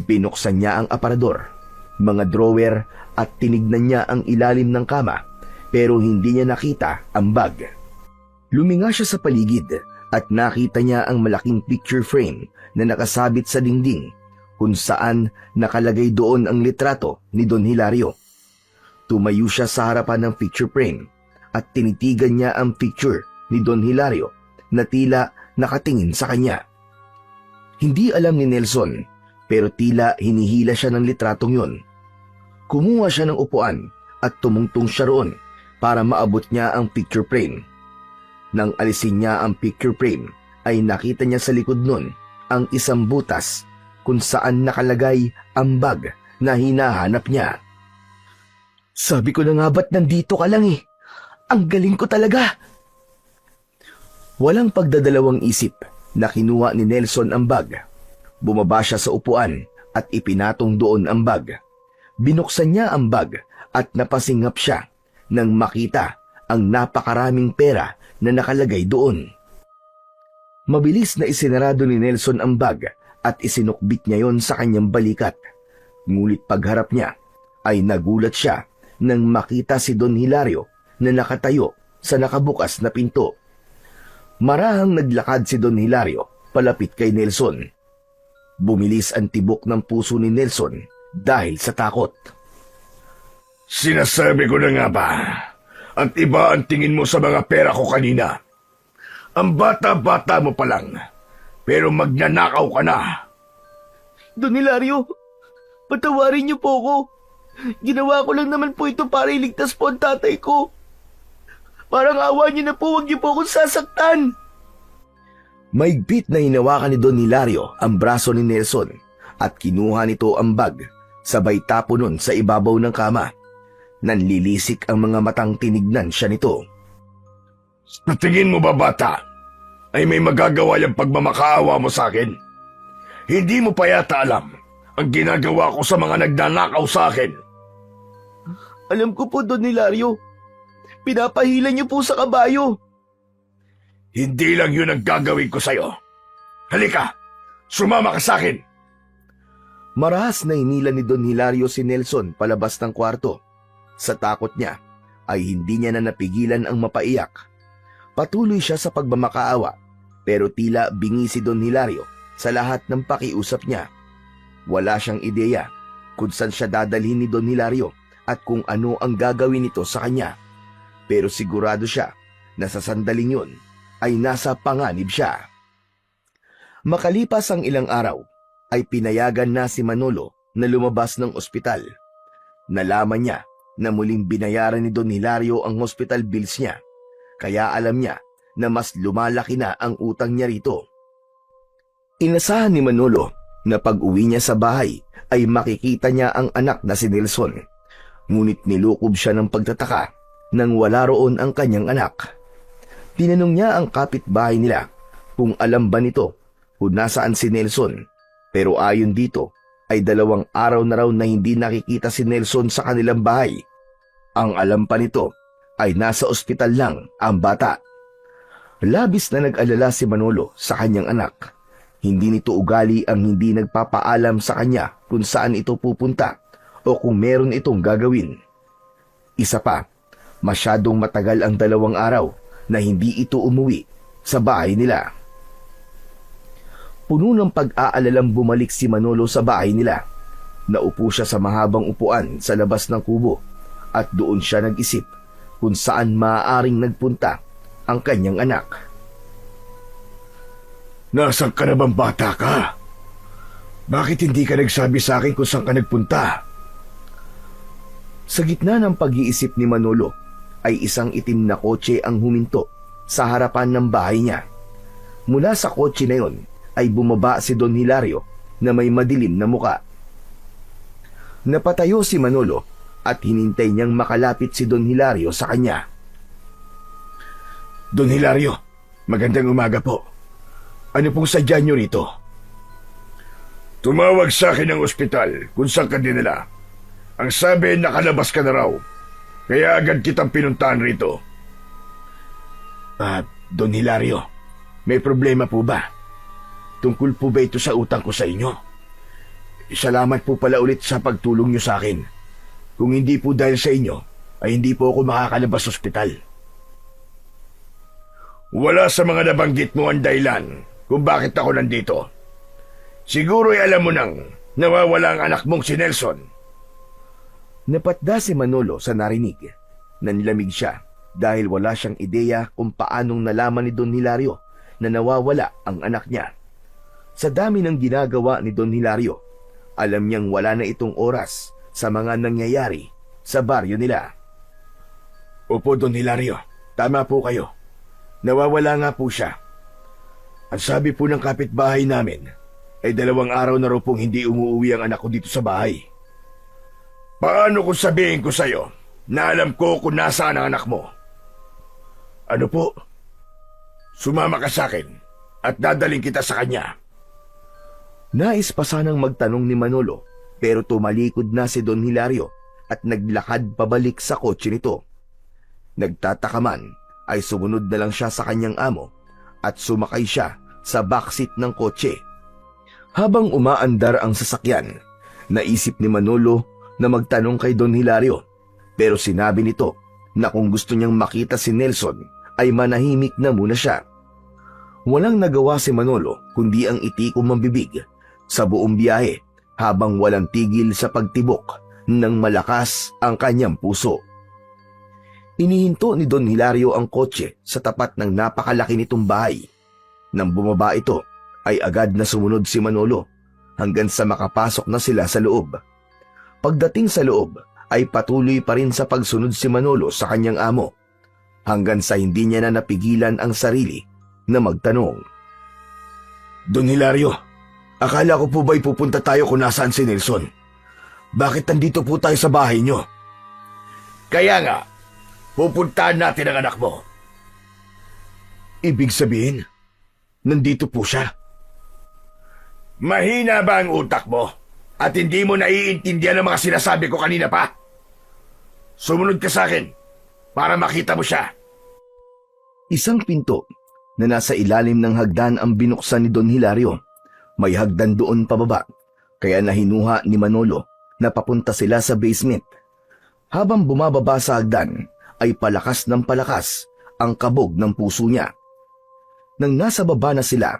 Speaker 3: Binuksan niya ang aparador, mga drawer at tinignan niya ang ilalim ng kama pero hindi niya nakita ang bag. Luminga siya sa paligid at nakita niya ang malaking picture frame na nakasabit sa dingding kung saan nakalagay doon ang litrato ni Don Hilario. Tumayo siya sa harapan ng picture frame at tinitigan niya ang picture ni Don Hilario na tila nakatingin sa kanya. Hindi alam ni Nelson pero tila hinihila siya ng litratong yon. Kumuha siya ng upuan at tumungtong siya roon para maabot niya ang picture frame. Nang alisin niya ang picture frame ay nakita niya sa likod nun ang isang butas kung saan nakalagay ang bag na hinahanap niya.
Speaker 2: Sabi ko na nga ba't nandito ka lang eh? Ang galing ko talaga!
Speaker 3: Walang pagdadalawang isip na kinuha ni Nelson ang bag. Bumaba siya sa upuan at ipinatong doon ang bag. Binuksan niya ang bag at napasingap siya nang makita ang napakaraming pera na nakalagay doon. Mabilis na isinarado ni Nelson ang bag at isinukbit niya yon sa kanyang balikat. Ngunit pagharap niya ay nagulat siya nang makita si Don Hilario na nakatayo sa nakabukas na pinto. Marahang naglakad si Don Hilario palapit kay Nelson. Bumilis ang tibok ng puso ni Nelson dahil sa takot.
Speaker 4: Sinasabi ko na nga ba, at iba ang tingin mo sa mga pera ko kanina. Ang bata-bata mo pa lang, pero magnanakaw ka na.
Speaker 2: Don Hilario, patawarin niyo po ako. Ginawa ko lang naman po ito para iligtas po ang tatay ko. Parang awa niyo na po, huwag niyo po akong sasaktan.
Speaker 3: Maigpit na hinawakan ni Don Hilario ang braso ni Nelson at kinuha nito ang bag, sabay tapo nun sa ibabaw ng kama. Nanlilisik ang mga matang tinignan siya nito.
Speaker 4: Sa tingin mo ba, bata, ay may magagawa yung pagmamakaawa mo sa akin? Hindi mo pa yata alam ang ginagawa ko sa mga nagnanakaw sa akin.
Speaker 2: Alam ko po, Don Hilario. Pinapahilan niyo po sa kabayo.
Speaker 4: Hindi lang yun ang gagawin ko sa'yo. Halika, sumama ka sa akin.
Speaker 3: Marahas na hinila ni Don Hilario si Nelson palabas ng kwarto. Sa takot niya ay hindi niya na napigilan ang mapaiyak. Patuloy siya sa pagmamakaawa pero tila bingi si Don Hilario sa lahat ng pakiusap niya. Wala siyang ideya kung saan siya dadalhin ni Don Hilario at kung ano ang gagawin nito sa kanya. Pero sigurado siya na sa sandaling yun ay nasa panganib siya. Makalipas ang ilang araw ay pinayagan na si Manolo na lumabas ng ospital. Nalaman niya na muling binayaran ni Don Hilario ang hospital bills niya, kaya alam niya na mas lumalaki na ang utang niya rito. Inasahan ni Manolo na pag-uwi niya sa bahay ay makikita niya ang anak na si Nelson. Ngunit nilukob siya ng pagtataka nang wala roon ang kanyang anak. Tinanong niya ang kapitbahay nila kung alam ba nito kung nasaan si Nelson, pero ayon dito ay 2 araw na raw na hindi nakikita si Nelson sa kanilang bahay. Ang alam pa nito ay nasa ospital lang ang bata. Labis na nag-alala si Manolo sa kanyang anak. Hindi nito ugali ang hindi nagpapaalam sa kanya kung saan ito pupunta o kung meron itong gagawin. Isa pa, masyadong matagal ang 2 araw na hindi ito umuwi sa bahay nila. Puno ng pag-aalalang bumalik si Manolo sa bahay nila. Naupo siya sa mahabang upuan sa labas ng kubo at doon siya nag-isip kung saan maaaring nagpunta ang kanyang anak.
Speaker 4: Nasaan ka na bang bata ka? Bakit hindi ka nagsabi sa akin kung saan ka nagpunta?
Speaker 3: Sa gitna ng pag-iisip ni Manolo ay isang itim na kotse ang huminto sa harapan ng bahay niya. Mula sa kotse na yon ay bumaba si Don Hilario na may madilim na muka. Napatayo si Manolo at hinintay niyang makalapit si Don Hilario sa kanya.
Speaker 4: Don Hilario, magandang umaga po. Ano pong sadya niyo rito? Tumawag sa akin ng ospital kung saan ka dinala. Ang sabi, nakalabas ka na raw. Kaya agad kitang pinuntahan rito.
Speaker 1: Don Hilario, may problema po ba? Tungkol po ba ito sa utang ko sa inyo? Salamat po pala ulit sa pagtulong niyo sa akin. Kung hindi po dahil sa inyo, ay hindi po ako makakalabas sa ospital.
Speaker 4: Wala sa mga nabanggit mo ang dahilan kung bakit ako nandito. Siguro ay alam mo nang nawawala ang anak mong si Nelson.
Speaker 3: Napatda si Manolo sa narinig. Nanlamig siya dahil wala siyang ideya kung paanong nalaman ni Don Hilario na nawawala ang anak niya. Sa dami ng ginagawa ni Don Hilario, alam niyang wala na itong oras sa mga nangyayari sa baryo nila.
Speaker 1: Opo, Don Hilario. Tama po kayo. Nawawala nga po siya. Ang sabi po ng kapitbahay namin ay 2 araw na raw pong hindi umuwi ang anak ko dito sa bahay. Paano kung sabihin ko sa'yo na alam ko kung nasaan ang anak mo? Ano po? Sumama ka sa akin at dadaling kita sa kanya.
Speaker 3: Nais pa sanang magtanong ni Manolo pero tumalikod na si Don Hilario at naglakad pabalik sa kotse nito. Nagtataka man ay sumunod na lang siya sa kanyang amo at sumakay siya sa backseat ng kotse. Habang umaandar ang sasakyan, naisip ni Manolo na magtanong kay Don Hilario pero sinabi nito na kung gusto niyang makita si Nelson ay manahimik na muna siya. Walang nagawa si Manolo kundi ang itikom ang bibig sa buong biyahe habang walang tigil sa pagtibok ng malakas ang kanyang puso. Inihinto ni Don Hilario ang kotse sa tapat ng napakalaki nitong bahay. Nang bumaba ito ay agad na sumunod si Manolo hanggang sa makapasok na sila sa loob. Pagdating sa loob ay patuloy pa rin sa pagsunod si Manolo sa kanyang amo hanggang sa hindi niya na napigilan ang sarili na magtanong.
Speaker 1: Don Hilario, akala ko po ba'y pupunta tayo kung nasaan si Nelson? Bakit nandito po tayo sa bahay niyo? Kaya nga, pupuntahan natin ang anak mo. Ibig sabihin, nandito po siya. Mahina ba ang utak mo? At hindi mo naiintindihan ang mga sinasabi ko kanina pa? Sumunod ka sa akin para makita mo siya.
Speaker 3: Isang pinto na nasa ilalim ng hagdan ang binuksan ni Don Hilario. May hagdan doon pababa, kaya nahinuha ni Manolo na papunta sila sa basement. Habang bumababa sa hagdan, ay palakas ng palakas ang kabog ng puso niya. Nang nasa baba na sila,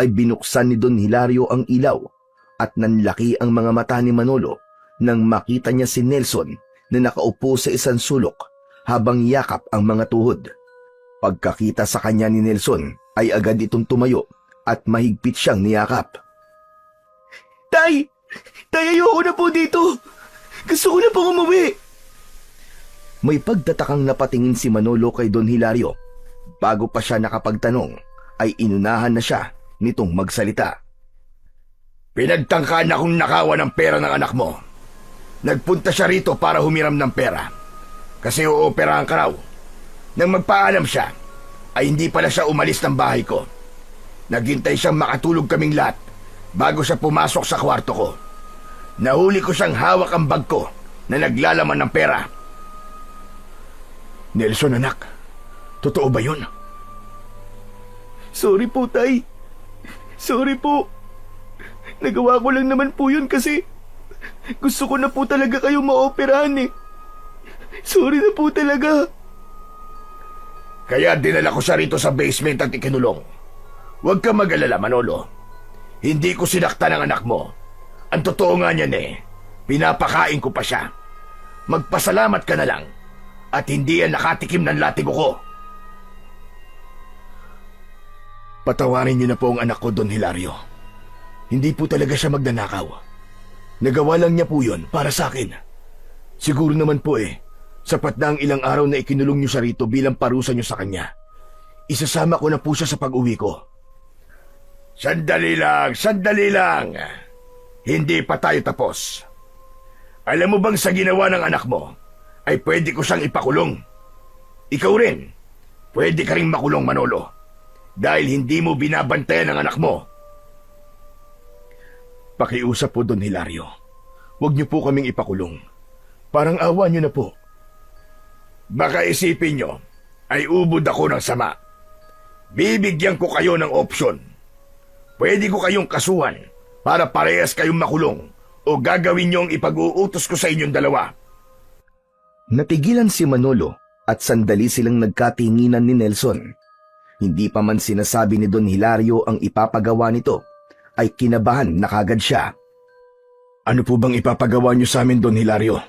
Speaker 3: ay binuksan ni Don Hilario ang ilaw at nanlaki ang mga mata ni Manolo nang makita niya si Nelson na nakaupo sa isang sulok habang yakap ang mga tuhod. Pagkakita sa kanya ni Nelson ay agad itong tumayo at mahigpit siyang niyakap.
Speaker 2: Tay! Tay, ayoko na po dito! Gusto ko na pong umuwi!
Speaker 3: May pagtatakang napatingin si Manolo kay Don Hilario. Bago pa siya nakapagtanong, ay inunahan na siya nitong magsalita.
Speaker 1: Pinagtangkaan akong nakawa ng pera ng anak mo. Nagpunta siya rito para humiram ng pera. Kasi uoperahan ka raw. Nang magpaalam siya, ay hindi pala siya umalis ng bahay ko. Naghintay siyang makatulog kaming lahat bago siya pumasok sa kwarto ko. Nahuli ko siyang hawak ang bag ko na naglalaman ng pera. Nelson, anak, totoo ba yun?
Speaker 2: Sorry po, Tay. Sorry po. Nagawa ko lang naman po yun kasi gusto ko na po talaga kayong maoperahan eh. Sorry na po talaga.
Speaker 1: Kaya dinala ko siya rito sa basement at ikinulong. Huwag ka mag-alala, Manolo. Hindi ko sinaktan ang anak mo. Ang totoo nga niyan pinapakain ko pa siya. Magpasalamat ka na lang at hindi yan nakatikim ng latigo ko. Patawarin niyo na po ang anak ko, Don Hilario. Hindi po talaga siya magnanakaw. Nagawa lang niya po yun para sa akin. Siguro naman po sapat na ang ilang araw na ikinulong niyo siya rito bilang parusa niyo sa kanya. Isasama ko na po siya sa pag-uwi ko. Sandali lang. Hindi pa tayo tapos. Alam mo bang sa ginawa ng anak mo, ay pwede ko siyang ipakulong. Ikaw rin, pwede ka rin makulong, Manolo. Dahil hindi mo binabantayan ang anak mo. Pakiusap po, Don Hilario. Huwag niyo po kaming ipakulong. Parang awa niyo na po. Baka isipin niyo, ay ubod ako ng sama. Bibigyan ko kayo ng opsyon. Pwede ko kayong kasuhan para parehas kayong makulong o gagawin niyo ang ipag-uutos ko sa inyong dalawa.
Speaker 3: Natigilan si Manolo at sandali silang nagkatinginan ni Nelson. Hindi pa man sinasabi ni Don Hilario ang ipapagawa nito, ay kinabahan na kagad siya.
Speaker 1: Ano po bang ipapagawa niyo sa amin, Don Hilario?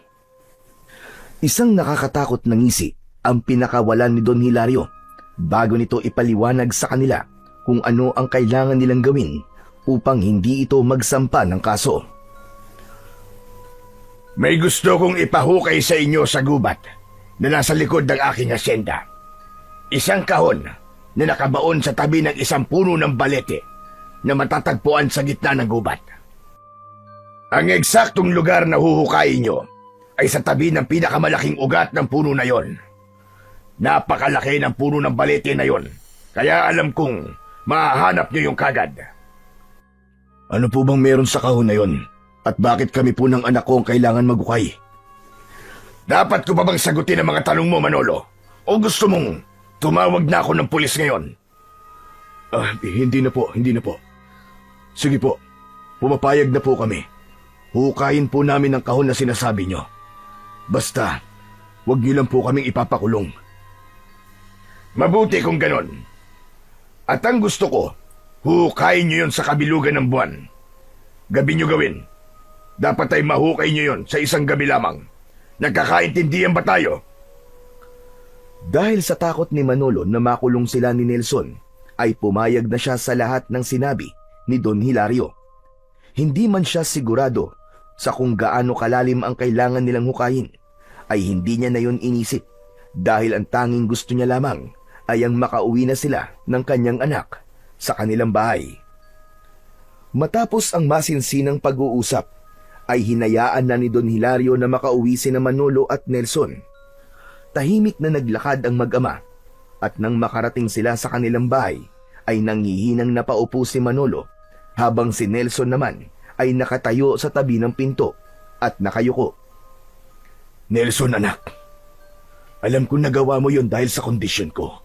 Speaker 3: Isang nakakatakot na ngisi ang pinakawalan ni Don Hilario bago nito ipaliwanag sa kanila kung ano ang kailangan nilang gawin upang hindi ito magsampa ng kaso.
Speaker 1: May gusto kong ipahukay sa inyo sa gubat na nasa likod ng aking asyenda. Isang kahon na nakabaon sa tabi ng isang puno ng balete na matatagpuan sa gitna ng gubat. Ang eksaktong lugar na huhukayin nyo ay sa tabi ng pinakamalaking ugat ng puno na yon. Napakalaki ng puno ng balete na yon, kaya alam kong mahahanap nyo yung kagad.
Speaker 3: Ano po bang meron sa kahon na yon? At bakit kami po ng anak ko ang kailangan magukay?
Speaker 1: Dapat ko pa bang sagutin ang mga tanong mo, Manolo? O gusto mong tumawag na ako ng pulis ngayon?
Speaker 3: Hindi na po. Sige po, pumapayag na po kami. Hukayin po namin ang kahon na sinasabi nyo. Basta, wag niyo lang po kaming ipapakulong.
Speaker 1: Mabuti kung ganon. At ang gusto ko, hukayin nyo yun sa kabilugan ng buwan. Gabi nyo gawin. Dapat ay mahukay nyo yun sa isang gabi lamang. Nagkakaintindihan ba tayo?
Speaker 3: Dahil sa takot ni Manolo na makulong sila ni Nelson, ay pumayag na siya sa lahat ng sinabi ni Don Hilario. Hindi man siya sigurado sa kung gaano kalalim ang kailangan nilang hukayin, ay hindi niya na yun inisip dahil ang tanging gusto niya lamang ay ang makauwi na sila ng kanyang anak sa kanilang bahay. Matapos ang masinsinang pag-uusap, ay hinayaan na ni Don Hilario na makauwi sina Manolo at Nelson. Tahimik na naglakad ang mag-ama at nang makarating sila sa kanilang bahay, ay nanghihinang napaupo si Manolo habang si Nelson naman ay nakatayo sa tabi ng pinto at nakayuko.
Speaker 1: Nelson, anak. Alam ko nagawa mo yon dahil sa kondisyon ko.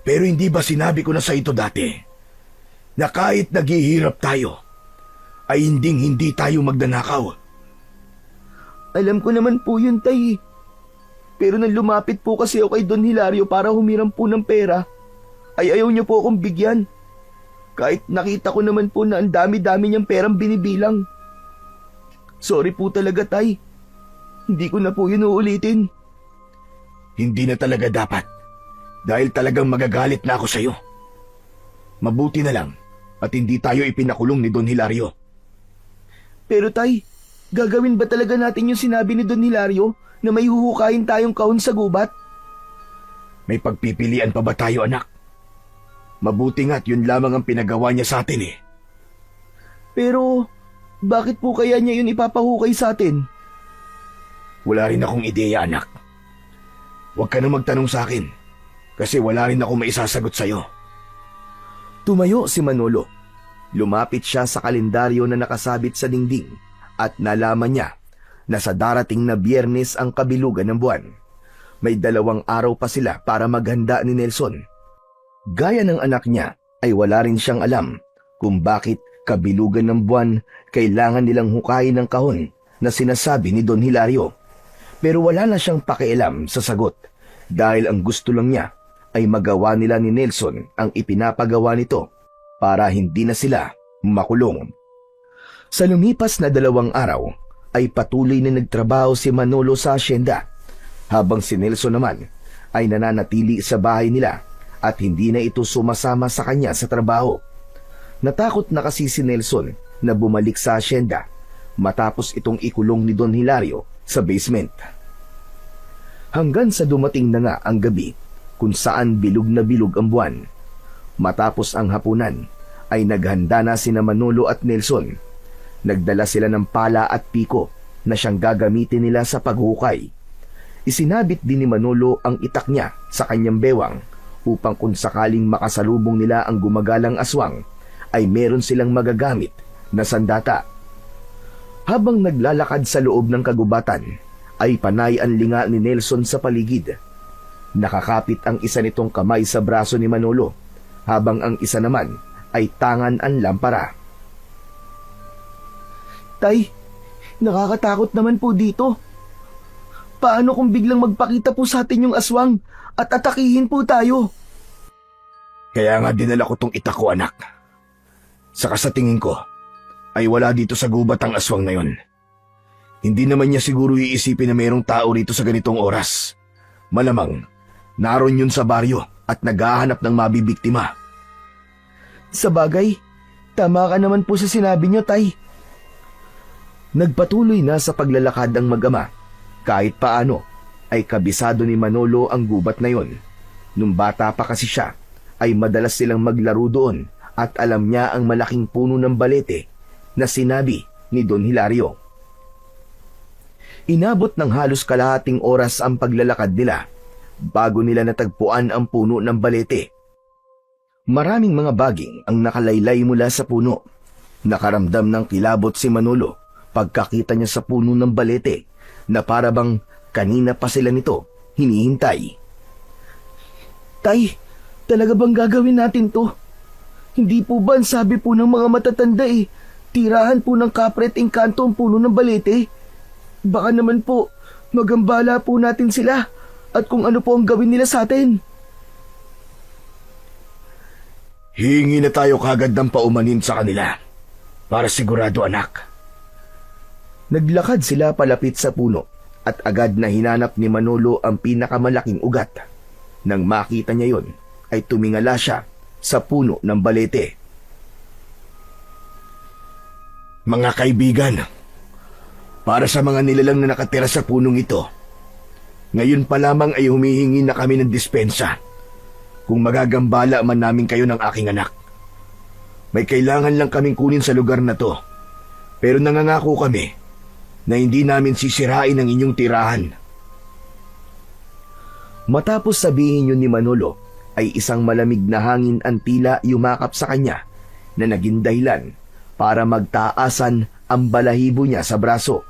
Speaker 1: Pero hindi ba sinabi ko na sa ito dati na kahit naghihirap tayo, ay hindi tayo magnanakaw?
Speaker 2: Alam ko naman po yun, Tay. Pero nang lumapit po kasi ako kay Don Hilario para humiram po ng pera, ay ayaw niyo po akong bigyan. Kahit nakita ko naman po na ang dami-dami niyang perang binibilang. Sorry po talaga, Tay. Hindi ko na po yun uulitin.
Speaker 1: Hindi na talaga dapat. Dahil talagang magagalit na ako sa iyo. Mabuti na lang at hindi tayo ipinakulong ni Don Hilario.
Speaker 2: Pero Tay, gagawin ba talaga natin yung sinabi ni Don Hilario na may huhukayin tayong kahon sa gubat?
Speaker 1: May pagpipilian pa ba tayo, anak? Mabuti nga't yun lamang ang pinagawa niya sa atin eh.
Speaker 2: Pero, bakit po kaya niya yun ipapahukay sa atin?
Speaker 1: Wala rin akong ideya, anak. Huwag ka na magtanong sa akin kasi wala rin ako maisasagot sa'yo.
Speaker 3: Tumayo si Manolo. Lumapit siya sa kalendaryo na nakasabit sa dingding at nalaman niya na sa darating na Biyernes ang kabilugan ng buwan. May 2 araw pa sila para maghanda ni Nelson. Gaya ng anak niya ay wala rin siyang alam kung bakit kabilugan ng buwan kailangan nilang hukayin ng kahon na sinasabi ni Don Hilario. Pero wala na siyang pakialam sa sagot dahil ang gusto lang niya ay magawa nila ni Nelson ang ipinapagawa nito para hindi na sila makulong. Sa lumipas na 2 araw ay patuloy na nagtrabaho si Manolo sa asyenda habang si Nelson naman ay nananatili sa bahay nila at hindi na ito sumasama sa kanya sa trabaho. Natakot na kasi si Nelson na bumalik sa asyenda matapos itong ikulong ni Don Hilario sa basement. Hanggang sa dumating na nga ang gabi kung saan bilog na bilog ang buwan. Matapos ang hapunan, ay naghanda na sina Manolo at Nelson. Nagdala sila ng pala at piko na siyang gagamitin nila sa paghukay. Isinabit din ni Manolo ang itak niya sa kanyang bewang upang kung sakaling makasalubong nila ang gumagalang aswang, ay meron silang magagamit na sandata. Habang naglalakad sa loob ng kagubatan, ay panay ang linga ni Nelson sa paligid. Nakakapit ang isa nitong kamay sa braso ni Manolo, habang ang isa naman ay tangan ang lampara.
Speaker 2: Tay, nakakatakot naman po dito. Paano kung biglang magpakita po sa atin yung aswang at atakihin po tayo?
Speaker 1: Kaya nga dinala ko tong itak ko, anak. Saka sa tingin ko, ay wala dito sa gubat ang aswang na yon. Hindi naman niya siguro iisipin na mayroong tao rito sa ganitong oras. Malamang, naroon yun sa baryo at naghahanap ng mabibiktima.
Speaker 2: Sa bagay, tama ka naman po sa sinabi niyo, Tay. Nagpatuloy na sa paglalakad ang mag-ama. Kahit paano, ay kabisado ni Manolo ang gubat na yon. Nung bata pa kasi siya, ay madalas silang maglaro doon at alam niya ang malaking puno ng balete na sinabi ni Don Hilario. Inabot ng halos kalahating oras ang paglalakad nila bago nila natagpuan ang puno ng balete. Maraming mga baging ang nakalaylay mula sa puno. Nakaramdam ng kilabot si Manolo pagkakita niya sa puno ng balete na parabang kanina pa sila nito hinihintay. Tay, talaga bang gagawin natin to? Hindi po ba ang sabi po ng mga matatanda tirahan po ng kapret engkanto ang puno ng balete? Baka naman po, magambala po natin sila at kung ano po ang gawin nila sa atin.
Speaker 1: Hingi na tayo kagad ng paumanin sa kanila. Para sigurado, anak.
Speaker 2: Naglakad sila palapit sa puno at agad na hinanap ni Manolo ang pinakamalaking ugat. Nang makita niya yon, ay tumingala siya sa puno ng balete.
Speaker 1: Mga kaibigan, para sa mga nilalang na nakatira sa punong ito, ngayon pa lamang ay humihingi na kami ng dispensa. Kung magagambala man namin kayo ng aking anak. May kailangan lang kaming kunin sa lugar na to. Pero nangangako kami na hindi namin sisirain ang inyong tirahan.
Speaker 2: Matapos sabihin yun ni Manolo, ay isang malamig na hangin ang tila yumakap sa kanya na naging dahilan para magtaasan ang balahibo niya sa braso.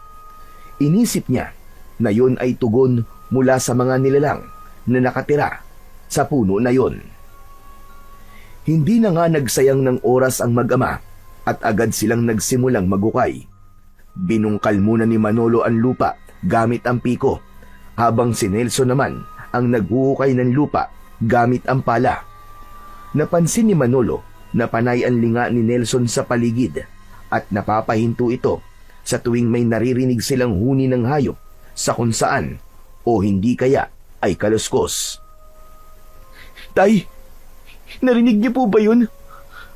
Speaker 2: Inisip niya na yun ay tugon mula sa mga nilalang na nakatira sa puno na yon. Hindi na nga nagsayang ng oras ang mag-ama at agad silang nagsimulang magukay. Binungkal muna ni Manolo ang lupa gamit ang piko, habang si Nelson naman ang naghuhukay ng lupa gamit ang pala. Napansin ni Manolo na panay ang linga ni Nelson sa paligid at napapahinto ito sa tuwing may naririnig silang huni ng hayop sa kung saan o hindi kaya ay kaluskos. Tay, narinig niyo po ba yun?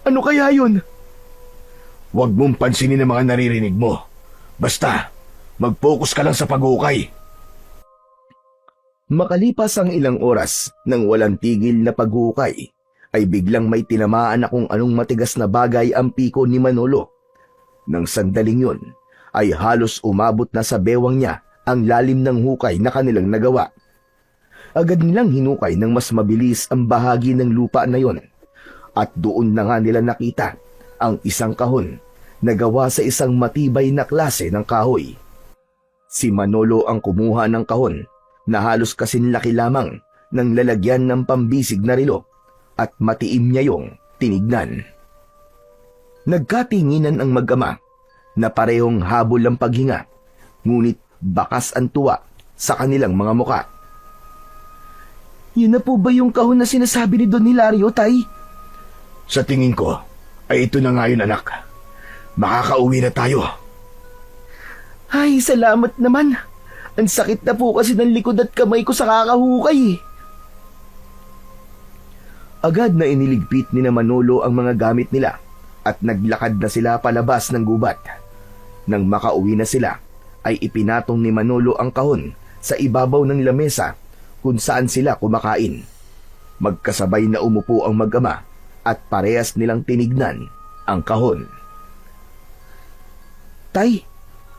Speaker 2: Ano kaya yun?
Speaker 1: Huwag mong pansinin ang mga naririnig mo. Basta, mag-focus ka lang sa paghukay.
Speaker 2: Makalipas ang ilang oras nang walang tigil na paghukay, ay biglang may tinamaan na kung anong matigas na bagay ang piko ni Manolo. Nang sandaling yun, ay halos umabot na sa bewang niya ang lalim ng hukay na kanilang nagawa. Agad nilang hinukay ng mas mabilis ang bahagi ng lupa na yon, at doon na nga nila nakita ang isang kahon na gawa sa isang matibay na klase ng kahoy. Si Manolo ang kumuha ng kahon na halos kasinlaki lamang ng lalagyan ng pambisig na relo at matiim niya yung tinignan. Nagkatinginan ang mag-ama na parehong habol ang paghinga, ngunit bakas ang tuwa sa kanilang mga muka. Yun na po ba yung kahon na sinasabi ni Don Hilario, Tay?
Speaker 1: Sa tingin ko, ay ito na nga yun, anak. Makakauwi na tayo.
Speaker 2: Ay, salamat naman. Ang sakit na po kasi ng likod at kamay ko sa kakahukay. Agad na iniligpit ni Manolo ang mga gamit nila at naglakad na sila palabas ng gubat. Nang makauwi na sila, ay ipinatong ni Manolo ang kahon sa ibabaw ng lamesa kung saan sila kumakain. Magkasabay na umupo ang mag-ama at parehas nilang tinignan ang kahon. Tay,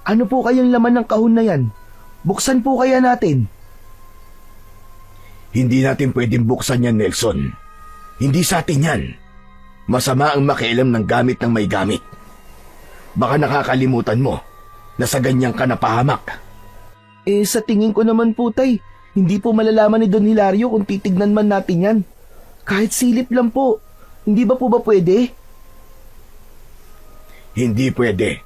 Speaker 2: ano po kayang laman ng kahon na yan? Buksan po kaya natin?
Speaker 1: Hindi natin pwedeng buksan yan, Nelson. Hindi sa atin yan. Masama ang makialam ng gamit ng may gamit. Baka nakakalimutan mo na sa ganyang ka napahamak.
Speaker 2: Sa tingin ko naman po, Tay, hindi po malalaman ni Don Hilario kung titignan man natin yan. Kahit silip lang po. Hindi ba po ba pwede?
Speaker 1: Hindi pwede.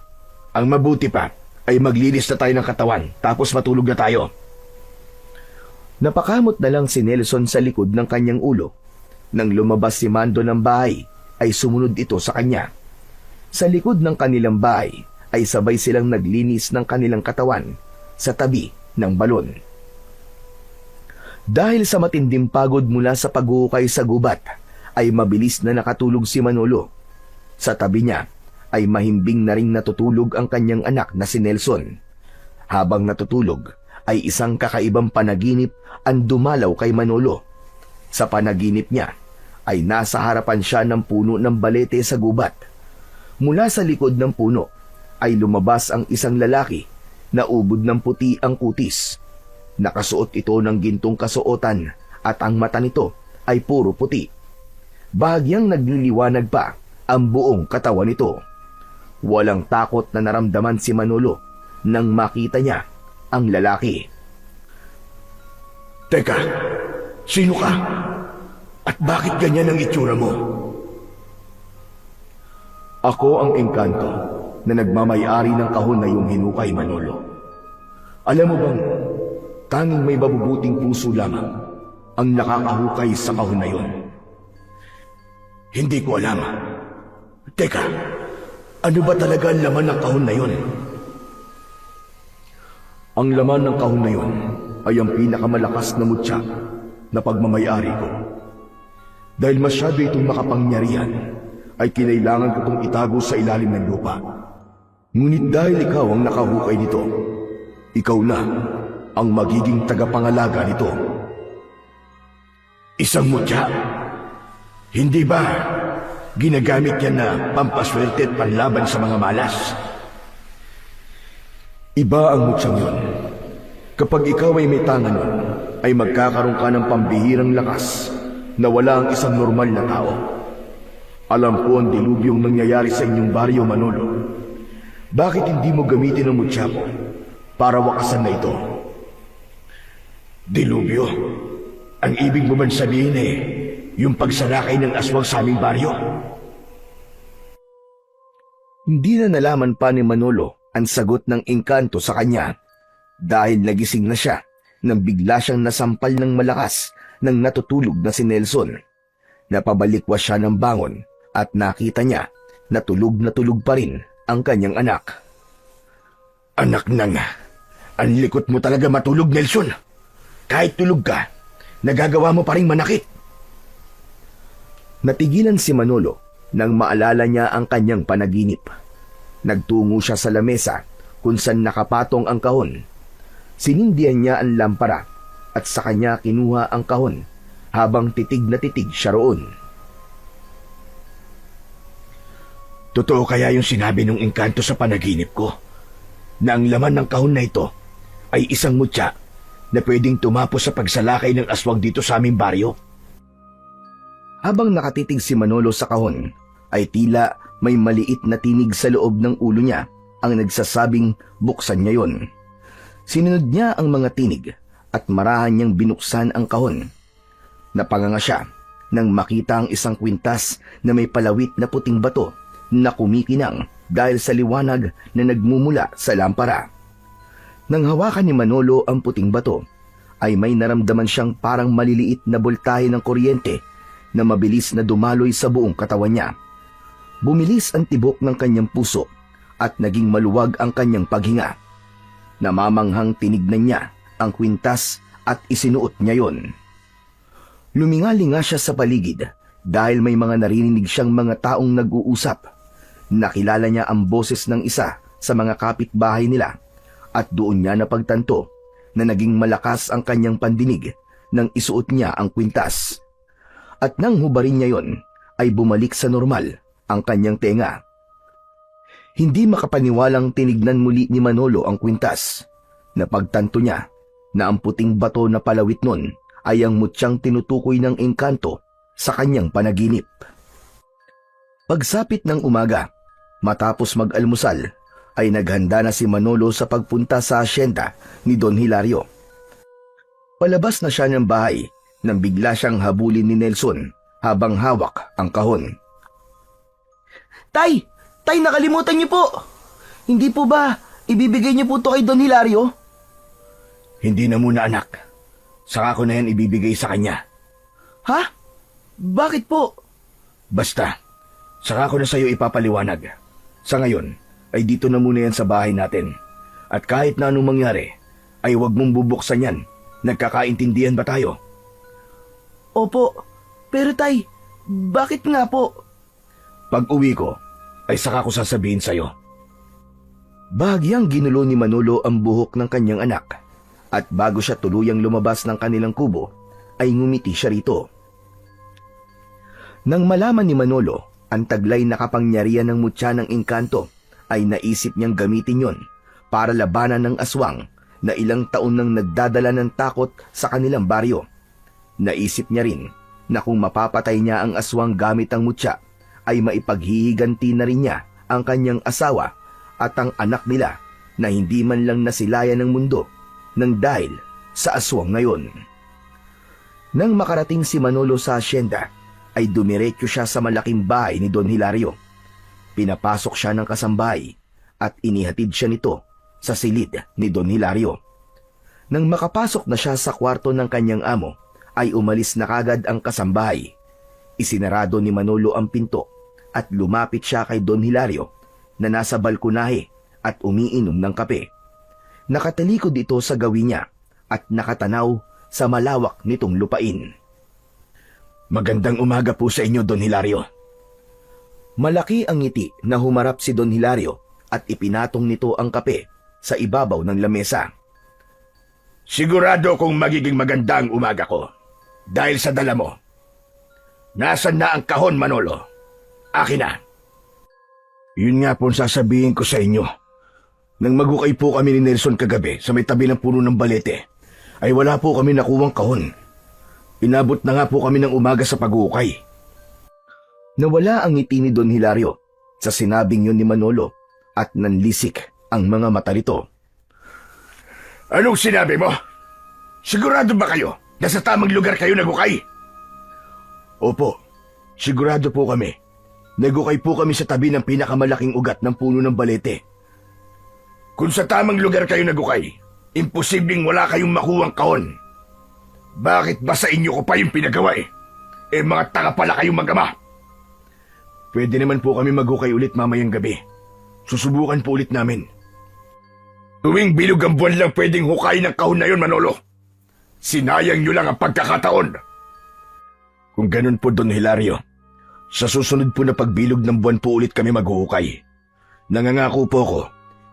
Speaker 1: Ang mabuti pa ay maglinis na tayo ng katawan tapos matulog na tayo.
Speaker 2: Napakamot na lang si Nelson sa likod ng kanyang ulo. Nang lumabas si Mando ng bahay, ay sumunod ito sa kanya. Sa likod ng kanilang bahay
Speaker 3: ay sabay silang naglinis ng kanilang katawan sa tabi ng balon. Dahil sa matinding pagod mula sa paghuhukay sa gubat, ay mabilis na nakatulog si Manolo. Sa tabi niya ay mahimbing na ring natutulog ang kanyang anak na si Nelson. Habang natutulog ay isang kakaibang panaginip ang dumalaw kay Manolo. Sa panaginip niya ay nasa harapan siya ng puno ng balete sa gubat. Mula sa likod ng puno ay lumabas ang isang lalaki na ubod ng puti ang kutis. Nakasuot ito ng gintong kasuotan at ang mata nito ay puro puti. Bahagyang nagliliwanag pa ang buong katawan nito. Walang takot na naramdaman si Manolo nang makita niya ang lalaki.
Speaker 1: Teka, sino ka? At bakit ganyan ang itsura mo?
Speaker 4: Ako ang engkanto na nagmamayari ng kahon na iyong hinukay, Manolo. Alam mo bang, tanging may mabubuting puso lamang ang nakakahukay sa kahon na iyon.
Speaker 1: Hindi ko alam. Teka, ano ba talaga ang laman ng kahon na iyon?
Speaker 4: Ang laman ng kahon na iyon ay ang pinakamalakas na mutya na pagmamayari ko. Dahil masyado itong makapangyarihan, ay kinailangan ko itong itago sa ilalim ng lupa. Ngunit dahil ikaw ang nakahukay nito, ikaw na ang magiging tagapangalaga nito.
Speaker 1: Isang mutya? Hindi ba ginagamit yan na pampaswerte at panlaban sa mga malas?
Speaker 4: Iba ang mutyang yun. Kapag ikaw ay may tanga nun, ay magkakaroon ka ng pambihirang lakas na wala ang isang normal na tao. Alam ko ang dilubyong nangyayari sa inyong baryo, Manolo. Bakit hindi mo gamitin ang mutya mo para wakasan na ito?
Speaker 1: Dilubyo? Ang ibig mo man sabihin yung pagsalakay ng aswang sa aming baryo?
Speaker 3: Hindi na nalaman pa ni Manolo ang sagot ng engkanto sa kanya dahil nagising na siya nang bigla siyang nasampal ng malakas ng natutulog na si Nelson. Napabalikwas siya ng bangon at nakita niya na tulog pa rin ang kanyang anak.
Speaker 1: Anak nang, ang likot mo talaga matulog, Nelson. Kahit tulog ka, nagagawa mo pa rin manakit.
Speaker 3: Natigilan si Manolo nang maalala niya ang kanyang panaginip. Nagtungo siya sa lamesa kung saan nakapatong ang kahon. Sinindihan niya ang lampara at sa kanya kinuha ang kahon habang titig na titig siya roon.
Speaker 1: Totoo kaya yung sinabi ng engkanto sa panaginip ko na ang laman ng kahon na ito ay isang mutya na pwedeng tumapos sa pagsalakay ng aswang dito sa aming baryo?
Speaker 3: Habang nakatitig si Manolo sa kahon, ay tila may maliit na tinig sa loob ng ulo niya ang nagsasabing buksan niya yon. Sinunod niya ang mga tinig at marahan niyang binuksan ang kahon. Napanganga siya nang makita ang isang kwintas na may palawit na puting bato na kumikinang dahil sa liwanag na nagmumula sa lampara. Nang hawakan ni Manolo ang puting bato, ay may naramdaman siyang parang maliliit na boltahe ng kuryente na mabilis na dumaloy sa buong katawan niya. Bumilis ang tibok ng kanyang puso at naging maluwag ang kanyang paghinga. Namamanghang tinignan niya ang kwintas at isinuot niya yon. Lumingali nga siya sa paligid dahil may mga narinig siyang mga taong nag-uusap. Nakilala niya ang boses ng isa sa mga kapitbahay nila at doon niya napagtanto na naging malakas ang kanyang pandinig nang isuot niya ang kwintas. At nang hubarin niya yon, ay bumalik sa normal ang kanyang tenga. Hindi makapaniwalang tinignan muli ni Manolo ang kwintas. Napagtanto niya na ang puting bato na palawit nun ay ang mutyang tinutukoy ng engkanto sa kanyang panaginip. Pagsapit ng umaga, matapos mag-almusal, ay naghanda na si Manolo sa pagpunta sa asyenda ni Don Hilario. Palabas na siya ng bahay nang bigla siyang habulin ni Nelson habang hawak ang kahon. Tay! Tay, nakalimutan niyo po! Hindi po ba ibibigay niyo po to kay Don Hilario?
Speaker 1: Hindi na muna, anak. Saka ko na yan ibibigay sa kanya.
Speaker 3: Ha? Bakit po?
Speaker 1: Basta, saka ko na sa'yo ipapaliwanag. Sa ngayon, ay dito na muna yan sa bahay natin. At kahit na anong mangyari, ay huwag mong bubuksan yan. Nagkakaintindihan ba tayo?
Speaker 2: Opo, pero tay, bakit nga po?
Speaker 1: Pag uwi ko, ay saka ko sasabihin sa'yo.
Speaker 3: Bahagyang ginulo ni Manolo ang buhok ng kanyang anak at bago siya tuluyang lumabas ng kanilang kubo, ay ngumiti siya rito. Nang malaman ni Manolo ang taglay na kapangyarihan ng mutya ng engkanto, ay naisip niyang gamitin yon para labanan ng aswang na ilang taon nang nagdadala ng takot sa kanilang baryo. Naisip niya rin na kung mapapatay niya ang aswang gamit ang mutya, ay maipaghihiganti na rin niya ang kanyang asawa at ang anak nila na hindi man lang nasilayan ng mundo nang dahil sa aswang ngayon. Nang makarating si Manolo sa asyenda, ay dumiretso siya sa malaking bahay ni Don Hilario. Pinapasok siya ng kasambahay at inihatid siya nito sa silid ni Don Hilario. Nang makapasok na siya sa kwarto ng kanyang amo, ay umalis na kagad ang kasambahay. Isinarado ni Manolo ang pinto at lumapit siya kay Don Hilario na nasa balkonahe at umiinom ng kape. Nakatalikod ito sa gawin niya at nakatanaw sa malawak nitong lupain.
Speaker 1: Magandang umaga po sa inyo, Don Hilario.
Speaker 3: Malaki ang ngiti na humarap si Don Hilario at ipinatong nito ang kape sa ibabaw ng lamesa.
Speaker 1: Sigurado kong magiging maganda ang umaga ko dahil sa dala mo. Nasaan na ang kahon, Manolo? Akin na. Yun nga po ang sasabihin ko sa inyo. Nang magukay po kami ni Nelson kagabi sa may tabi ng puno ng balete, ay wala po kami nakuwang kahon. Inabot na nga po kami ng umaga sa pag-uukay.
Speaker 3: Nawala ang ngiti ni Don Hilario sa sinabing yun ni Manolo at nanlisik ang mga mata nito.
Speaker 1: Anong sinabi mo? Sigurado ba kayo na sa tamang lugar kayo nagukay? Opo, sigurado po kami. Nagukay po kami sa tabi ng pinakamalaking ugat ng puno ng balete. Kung sa tamang lugar kayo nagukay, imposibleng wala kayong makuwang kahon. Bakit ba sa inyo ko pa yung pinagawa eh? Eh mga tanga pala kayong mag-ama. Pwede naman po kami magukay ulit mamayang gabi. Susubukan po ulit namin. Tuwing bilog ang buwan lang pwedeng hukayin ng kahon na yun, Manolo. Sinayang nyo lang ang pagkakataon. Kung ganun po, Don Hilario, sa susunod po na pagbilog ng buwan po ulit kami maghuhukay. Nangangako po ako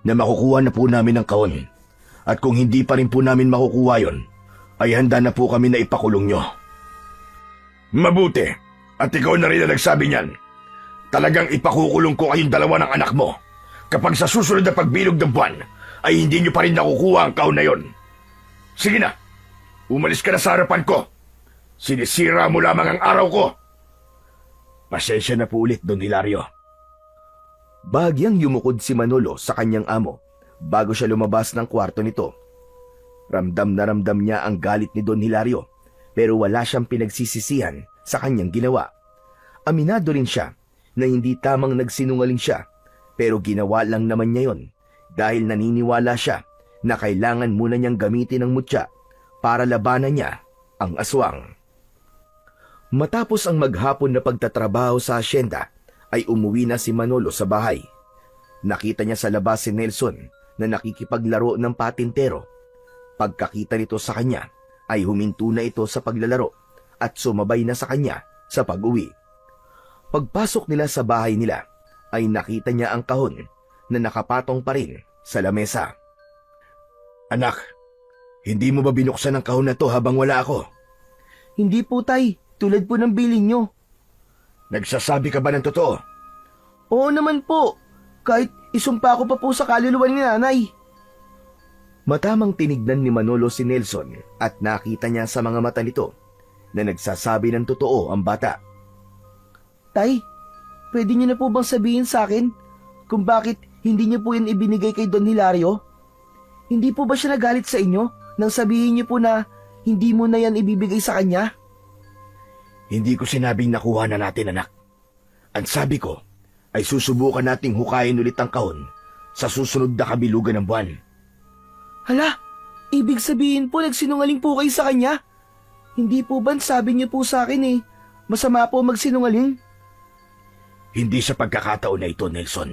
Speaker 1: na makukuha na po namin ang kahon. At kung hindi pa rin po namin makukuha yon, ay handa na po kami na ipakulong nyo. Mabuti. At ikaw na rin na nagsabi niyan. Talagang ipakukulong ko kayong dalawa ng anak mo. Kapag sa susunod na pagbilog ng buwan, ay hindi nyo pa rin nakukuha ang kahon na yon. Sige na. Umalis ka na sa harapan ko. Sinisira mo lamang ang araw ko. Pasensya na po ulit, Don Hilario.
Speaker 3: Bahagyang yumukod si Manolo sa kanyang amo bago siya lumabas ng kwarto nito. Ramdam na ramdam niya ang galit ni Don Hilario pero wala siyang pinagsisisihan sa kanyang ginawa. Aminado rin siya na hindi tamang nagsinungaling siya pero ginawa lang naman niya yon dahil naniniwala siya na kailangan muna niyang gamitin ang mutya para labanan niya ang aswang. Matapos ang maghapon na pagtatrabaho sa asyenda, ay umuwi na si Manolo sa bahay. Nakita niya sa labas si Nelson na nakikipaglaro ng patintero. Pagkakita nito sa kanya, ay huminto na ito sa paglalaro at sumabay na sa kanya sa pag-uwi. Pagpasok nila sa bahay nila, ay nakita niya ang kahon na nakapatong pa rin sa lamesa.
Speaker 1: Anak, hindi mo ba binuksan ang kahon na to habang wala ako?
Speaker 2: Hindi po tay, tulad po ng bilin nyo.
Speaker 1: Nagsasabi ka ba ng totoo?
Speaker 2: Oo naman po, kahit isumpa ko pa po sa kaluluwa ni nanay.
Speaker 3: Matamang tinignan ni Manolo si Nelson at nakita niya sa mga mata nito na nagsasabi ng totoo ang bata.
Speaker 2: Tay, pwede niyo na po bang sabihin sa akin kung bakit hindi niyo po yan ibinigay kay Don Hilario? Hindi po ba siya nagalit sa inyo nang sabihin niyo po na hindi mo na yan ibibigay sa kanya?
Speaker 1: Hindi ko sinabing nakuha na natin, anak. Ang sabi ko ay susubukan nating hukayin ulit ang kahon sa susunod na kabilugan ng buwan.
Speaker 2: Hala, ibig sabihin po nagsinungaling po kayo sa kanya? Hindi po ba sabi niyo po sa akin masama po magsinungaling?
Speaker 1: Hindi sa pagkakataon na ito, Nelson.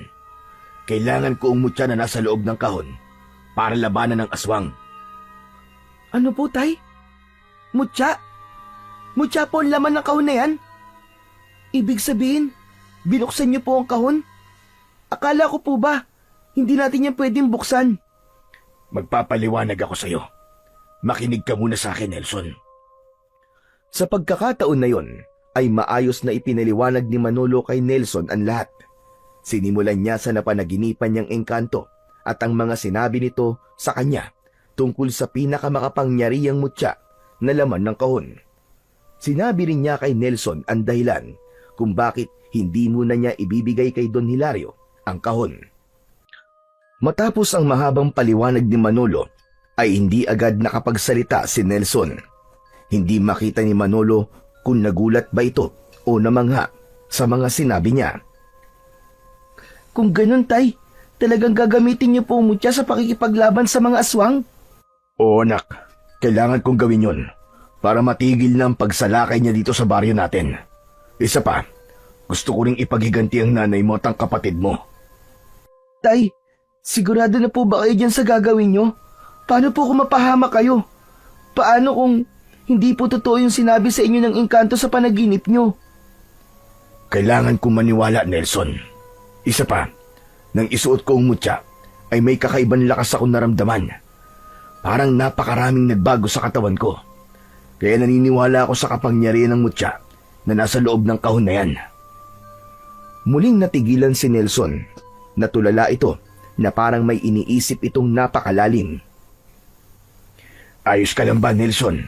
Speaker 1: Kailangan ko ang mutya na nasa loob ng kahon para labanan ng aswang.
Speaker 2: Ano po, Tay? Mutya? Mutya po ang laman ng kahon na yan? Ibig sabihin, binuksan niyo po ang kahon? Akala ko po ba, hindi natin yan pwedeng buksan?
Speaker 1: Magpapaliwanag ako sa'yo. Makinig ka muna sa akin, Nelson.
Speaker 3: Sa pagkakataon na yon, ay maayos na ipinaliwanag ni Manolo kay Nelson ang lahat. Sinimulan niya sa napanaginipan niyang engkanto at ang mga sinabi nito sa kanya tungkol sa pinakamakapangyarihang mutya na laman ng kahon. Sinabi rin niya kay Nelson ang dahilan kung bakit hindi muna niya ibibigay kay Don Hilario ang kahon. Matapos ang mahabang paliwanag ni Manolo, ay hindi agad nakapagsalita si Nelson. Hindi makita ni Manolo kung nagulat ba ito o namangha sa mga sinabi niya.
Speaker 2: Kung ganun, Tay, talagang gagamitin niyo po ang mutya sa pakikipaglaban sa mga aswang?
Speaker 1: Oo, anak. Kailangan kong gawin yon para matigil na ang pagsalakay niya dito sa baryo natin. Isa pa, gusto ko ring ipaghiganti ang nanay mo at ang kapatid mo.
Speaker 2: Tay, sigurado na po ba kayo dyan sa gagawin niyo? Paano po kung mapahamak kayo? Paano kung hindi po totoo yung sinabi sa inyo ng engkanto sa panaginip niyo?
Speaker 1: Kailangan kong maniwala, Nelson. Isa pa, nang isuot ko ang mutya, ay may kakaibang lakas akong naramdaman. Parang napakaraming nagbago sa katawan ko. Kaya naniniwala ako sa kapangyarihan ng mutya na nasa loob ng kahon na yan.
Speaker 3: Muling natigilan si Nelson. Natulala ito na parang may iniisip itong napakalalim.
Speaker 1: Ayos ka lang ba, Nelson?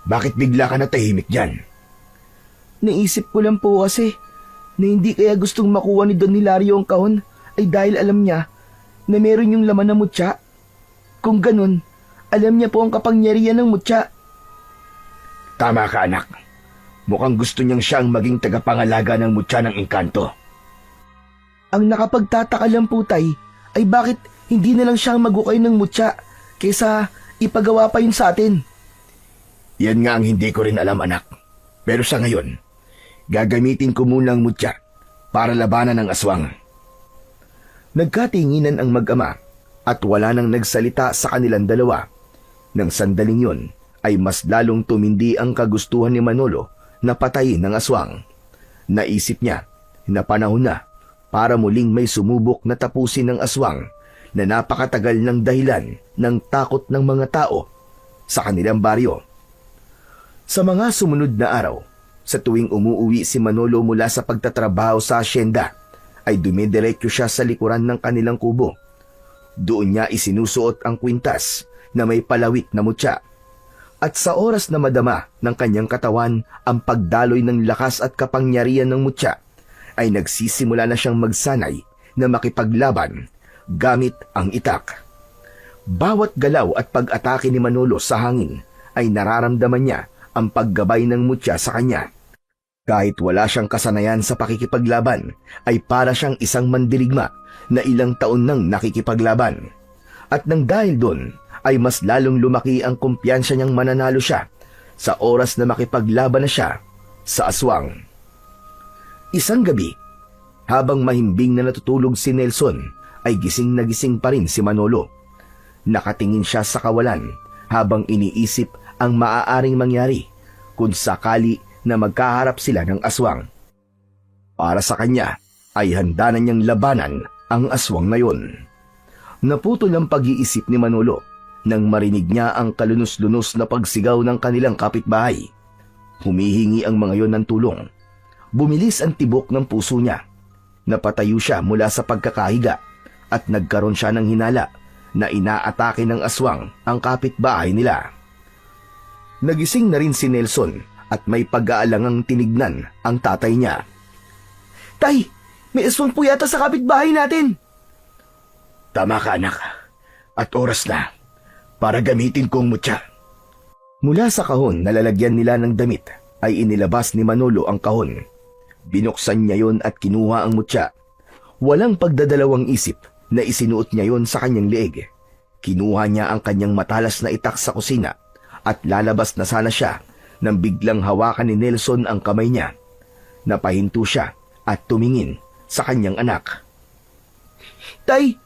Speaker 1: Bakit bigla ka natahimik dyan?
Speaker 2: Naisip ko lang po kasi na hindi kaya gustong makuha ni Don Hilario ang kahon ay dahil alam niya na meron yung laman ng mutya. Kung ganun, alam niya po ang kapangyarihan ng mutya.
Speaker 1: Tama ka, anak. Mukhang gusto niyang siya ang maging tagapangalaga ng mutya ng engkanto.
Speaker 2: Ang nakapagtataka lang po, Tay, ay bakit hindi na lang siyang magukay ng mutya kaysa ipagawa pa yun sa atin.
Speaker 1: Yan nga ang hindi ko rin alam, anak. Pero sa ngayon, gagamitin ko muna ang mutya para labanan ng aswang.
Speaker 3: Nagkatinginan ang mag-ama at wala nang nagsalita sa kanilang dalawa. Nang sandaling yon, ay mas lalong tumindi ang kagustuhan ni Manolo na patayin ng aswang. Naisip niya na panahon na para muling may sumubok na tapusin ng aswang na napakatagal ng dahilan ng takot ng mga tao sa kanilang baryo. Sa mga sumunod na araw, sa tuwing umuuwi si Manolo mula sa pagtatrabaho sa asyenda, ay dumidiretso siya sa likuran ng kanilang kubo. Doon niya isinusuot ang kwintas na may palawit na mutya. At sa oras na madama ng kanyang katawan ang pagdaloy ng lakas at kapangyarihan ng mutya, ay nagsisimula na siyang magsanay na makipaglaban gamit ang itak. Bawat galaw at pag-atake ni Manolo sa hangin ay nararamdaman niya ang paggabay ng mutya sa kanya. Kahit wala siyang kasanayan sa pakikipaglaban, ay para siyang isang mandirigma na ilang taon nang nakikipaglaban. At nang dahil doon, ay mas lalong lumaki ang kumpiyansa niyang mananalo siya sa oras na makipaglaban na siya sa aswang. Isang gabi, habang mahimbing na natutulog si Nelson, ay gising na gising pa rin si Manolo. Nakatingin siya sa kawalan habang iniisip ang maaaring mangyari kung sakali na magkaharap sila ng aswang. Para sa kanya ay handa na niyang labanan ang aswang na yon. Naputol ang pag-iisip ni Manolo nang marinig niya ang kalunos-lunos na pagsigaw ng kanilang kapitbahay. Humihingi ang mga yon ng tulong. Bumilis ang tibok ng puso niya. Napatayo siya mula sa pagkakahiga at nagkaroon siya ng hinala na inaatake ng aswang ang kapitbahay nila. Nagising na rin si Nelson at may pag-aalangang tinignan ang tatay niya.
Speaker 2: Tay, may aswang po yata sa kapitbahay natin.
Speaker 1: Tama ka, anak. At oras na para gamitin ko ang mutya.
Speaker 3: Mula sa kahon na lalagyan nila ng damit ay inilabas ni Manolo ang kahon. Binuksan niya yon at kinuha ang mutya. Walang pagdadalawang isip na isinuot niya yon sa kanyang leeg. Kinuha niya ang kanyang matalas na itak sa kusina at lalabas na sana siya nang biglang hawakan ni Nelson ang kamay niya. Napahinto siya at tumingin sa kanyang anak.
Speaker 2: Tay,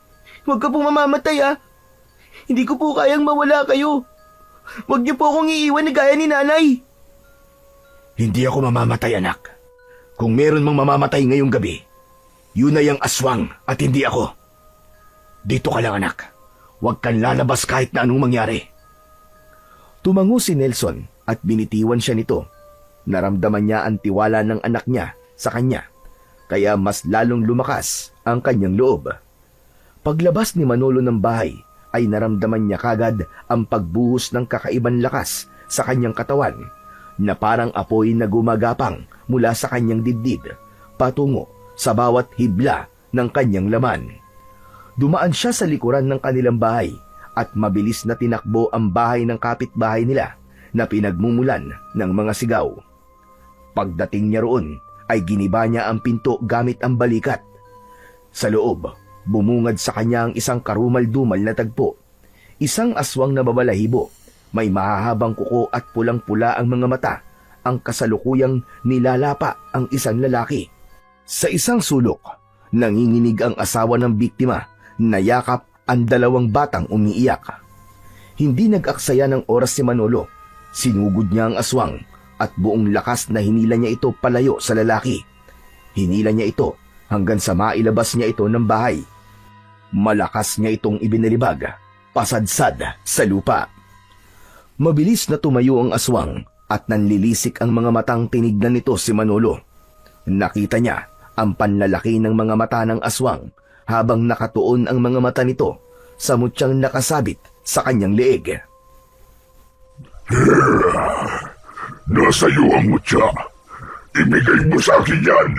Speaker 2: huwag ka pong mamamatay ah. Hindi ko po kayang mawala kayo. Huwag niyo po akong iiwan na gaya ni nanay.
Speaker 1: Hindi ako mamamatay, anak. Kung meron mang mamamatay ngayong gabi, yun ay ang aswang at hindi ako. Dito ka lang, anak. Huwag kang lalabas kahit na anong mangyari.
Speaker 3: Tumango si Nelson at binitiwan siya nito. Naramdaman niya ang tiwala ng anak niya sa kanya, kaya mas lalong lumakas ang kanyang loob. Paglabas ni Manolo ng bahay, ay naramdaman niya kagad ang pagbuhos ng kakaibang lakas sa kanyang katawan na parang apoy na gumagapang mula sa kanyang dibdib patungo sa bawat hibla ng kanyang laman. Dumaan siya sa likuran ng kanilang bahay at mabilis na tinakbo ang bahay ng kapitbahay nila na pinagmumulan ng mga sigaw. Pagdating niya roon ay giniba niya ang pinto gamit ang balikat. Sa loob, bumungad sa kanya ang isang karumal-dumal na tagpo. Isang aswang na babalahibo, may mahahabang kuko at pulang-pula ang mga mata, ang kasalukuyang nilalapa ang isang lalaki. Sa isang sulok, nanginginig ang asawa ng biktima, nayakap ang dalawang batang umiiyak. Hindi nag-aksaya ng oras si Manolo, sinugod niya ang aswang at buong lakas na hinila niya ito palayo sa lalaki. Hinila niya ito hanggang sa mailabas niya ito ng bahay. Malakas niya itong ibinalibag, pasadsad sa lupa. Mabilis na tumayo ang aswang at nanlilisik ang mga matang tinignan nito si Manolo. Nakita niya ang panlalaki ng mga mata ng aswang habang nakatuon ang mga mata nito sa mutyang nakasabit sa kanyang leeg.
Speaker 4: Nasa iyo ang mutya. Ibigay mo sa akin yan.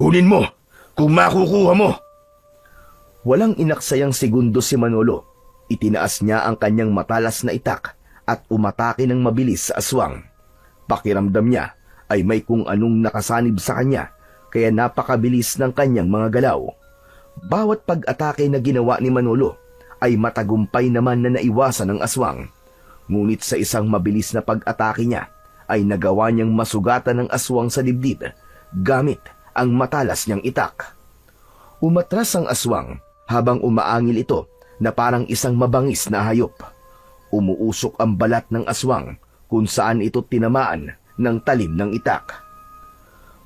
Speaker 1: Kunin mo kung makukuha mo.
Speaker 3: Walang inaksayang segundo si Manolo. Itinaas niya ang kanyang matalas na itak at umatake ng mabilis sa aswang. Pakiramdam niya ay may kung anong nakasanib sa kanya, kaya napakabilis ng kanyang mga galaw. Bawat pag-atake na ginawa ni Manolo ay matagumpay naman na naiwasan ng aswang. Ngunit sa isang mabilis na pag-atake niya ay nagawa niyang masugatan ng aswang sa dibdib gamit ang matalas niyang itak. Umatras ang aswang habang umaangil ito na parang isang mabangis na hayop. Umuusok ang balat ng aswang kung saan ito tinamaan ng talim ng itak.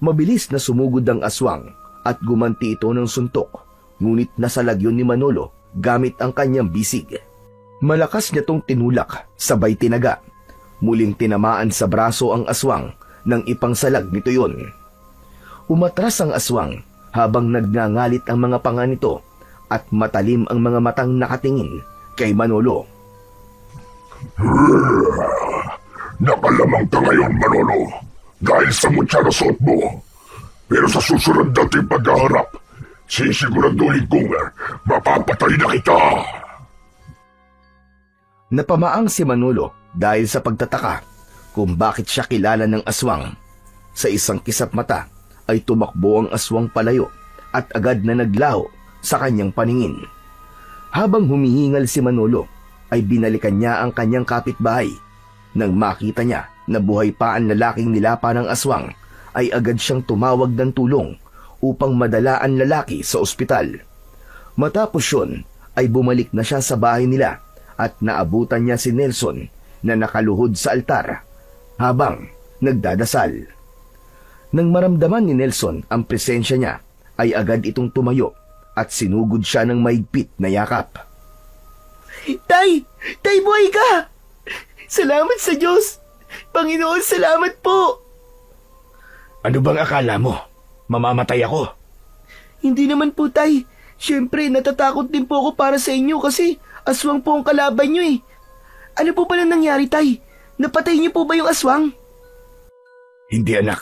Speaker 3: Mabilis na sumugod ang aswang at gumanti ito ng suntok, ngunit nasalagyon ni Manolo gamit ang kanyang bisig. Malakas niya tong tinulak, sabay tinaga. Muling tinamaan sa braso ang aswang nang ipangsalag nito yon. Umatras ang aswang habang nagngangalit ang mga panga nito at matalim ang mga matang nakatingin kay Manolo.
Speaker 4: Nakalamang ka ngayon, Manolo, dahil sa mutya na suot mo. Pero sa susunod nating paghaharap, sisiguraduhin kong mapapatay na kita.
Speaker 3: Napamaang si Manolo dahil sa pagtataka kung bakit siya kilala ng aswang. Sa isang kisap mata ay tumakbo ang aswang palayo at agad na naglaho sa kanyang paningin. Habang humihingal si Manolo, ay binalikan niya ang kanyang kapitbahay. Nang makita niya na buhay pa ang lalaking nilapa ng aswang, ay agad siyang tumawag ng tulong upang madala ang lalaki sa ospital. Matapos yun, ay bumalik na siya sa bahay nila at naabutan niya si Nelson na nakaluhod sa altar habang nagdadasal. Nang maramdaman ni Nelson ang presensya niya, ay agad itong tumayo at sinugod siya ng mahigpit na yakap.
Speaker 2: Tay! Tay, buhay ka! Salamat sa Diyos! Panginoon, salamat po!
Speaker 1: Ano bang akala mo? Mamamatay ako?
Speaker 2: Hindi naman po, Tay. Siyempre, natatakot din po ako para sa inyo kasi aswang po ang kalaban nyo eh. Ano po pala nangyari, Tay? Napatay niyo po ba yung aswang?
Speaker 1: Hindi, anak.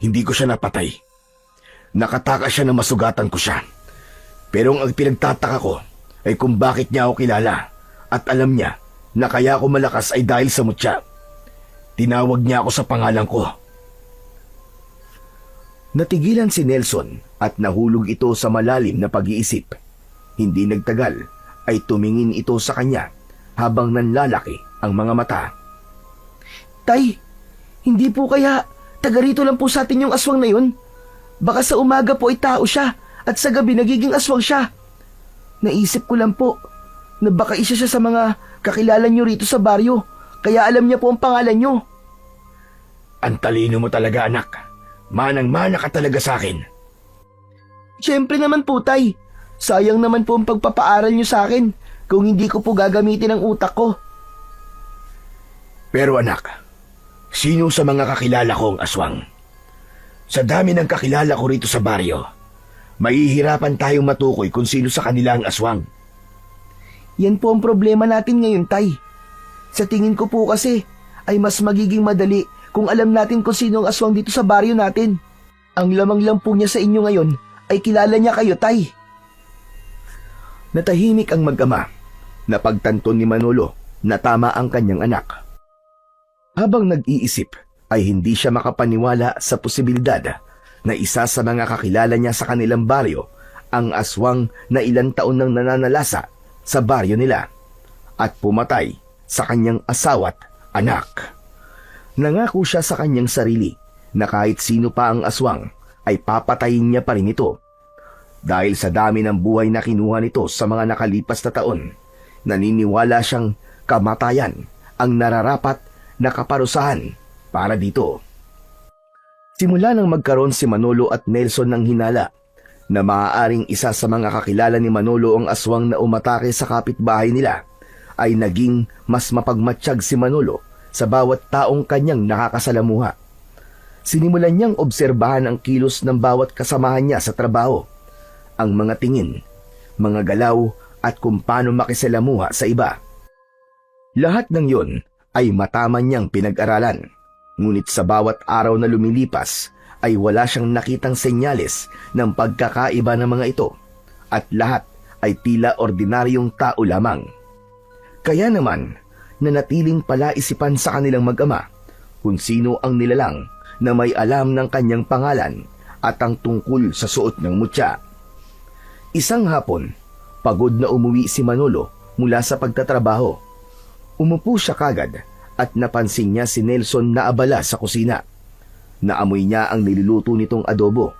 Speaker 1: Hindi ko siya napatay. Nakataka siya na masugatan ko siya. Pero ang pinagtataka ko ay kung bakit niya ako kilala at alam niya na kaya ako malakas ay dahil sa mutya. Tinawag niya ako sa pangalan ko.
Speaker 3: Natigilan si Nelson at nahulog ito sa malalim na pag-iisip. Hindi nagtagal ay tumingin ito sa kanya habang nanlalaki ang mga mata.
Speaker 2: Tay, hindi po kaya taga rito lang po sa atin yung aswang na yun? Baka sa umaga po ay tao siya at sa gabi nagiging aswang siya. Naisip ko lang po na baka isa siya sa mga kakilala niyo rito sa baryo, kaya alam niya po ang pangalan niyo.
Speaker 1: Ang talino mo talaga, anak. Manang-mana ka talaga sa akin.
Speaker 2: Siyempre naman po, Tay. Sayang naman po ang pagpapaaral niyo sa akin kung hindi ko po gagamitin ang utak ko.
Speaker 1: Pero anak, sino sa mga kakilala kong aswang? Sa dami ng kakilala ko rito sa baryo, mahihirapan tayong matukoy kung sino sa kanila ang aswang.
Speaker 2: Yan po ang problema natin ngayon, Tay. Sa tingin ko po kasi ay mas magiging madali kung alam natin kung sino ang aswang dito sa baryo natin. Ang lamang lang po niya sa inyo ngayon ay kilala niya kayo, Tay.
Speaker 3: Natahimik ang mag-ama na pagtanto ni Manolo na tama ang kanyang anak. Habang nag-iisip ay hindi siya makapaniwala sa posibilidad na isa sa mga kakilala niya sa kanilang baryo ang aswang na ilang taon nang nananalasa sa baryo nila at pumatay sa kanyang asawa't anak. Nangako siya sa kanyang sarili na kahit sino pa ang aswang ay papatayin niya pa rin ito. Dahil sa dami ng buhay na kinuha nito sa mga nakalipas na taon, naniniwala siyang kamatayan ang nararapat na kaparusahan para dito. Simula nang magkaroon si Manolo at Nelson ng hinala na maaaring isa sa mga kakilala ni Manolo ang aswang na umatake sa kapitbahay nila, ay naging mas mapagmatsyag si Manolo sa bawat taong kanyang nakakasalamuha. Sinimulan niyang obserbahan ang kilos ng bawat kasamahan niya sa trabaho, ang mga tingin, mga galaw at kung paano makisalamuha sa iba. Lahat ng yon ay matama niyang pinag-aralan, ngunit sa bawat araw na lumilipas ay wala siyang nakitang senyales ng pagkakaiba ng mga ito at lahat ay tila ordinaryong tao lamang. Kaya naman, nanatiling palaisipan sa kanilang mag-ama kung sino ang nilalang na may alam ng kanyang pangalan at ang tungkol sa suot ng mutya. Isang hapon, pagod na umuwi si Manolo mula sa pagtatrabaho. Umupo siya kagad at napansin niya si Nelson na abala sa kusina. Naamoy niya ang niluluto nitong adobo.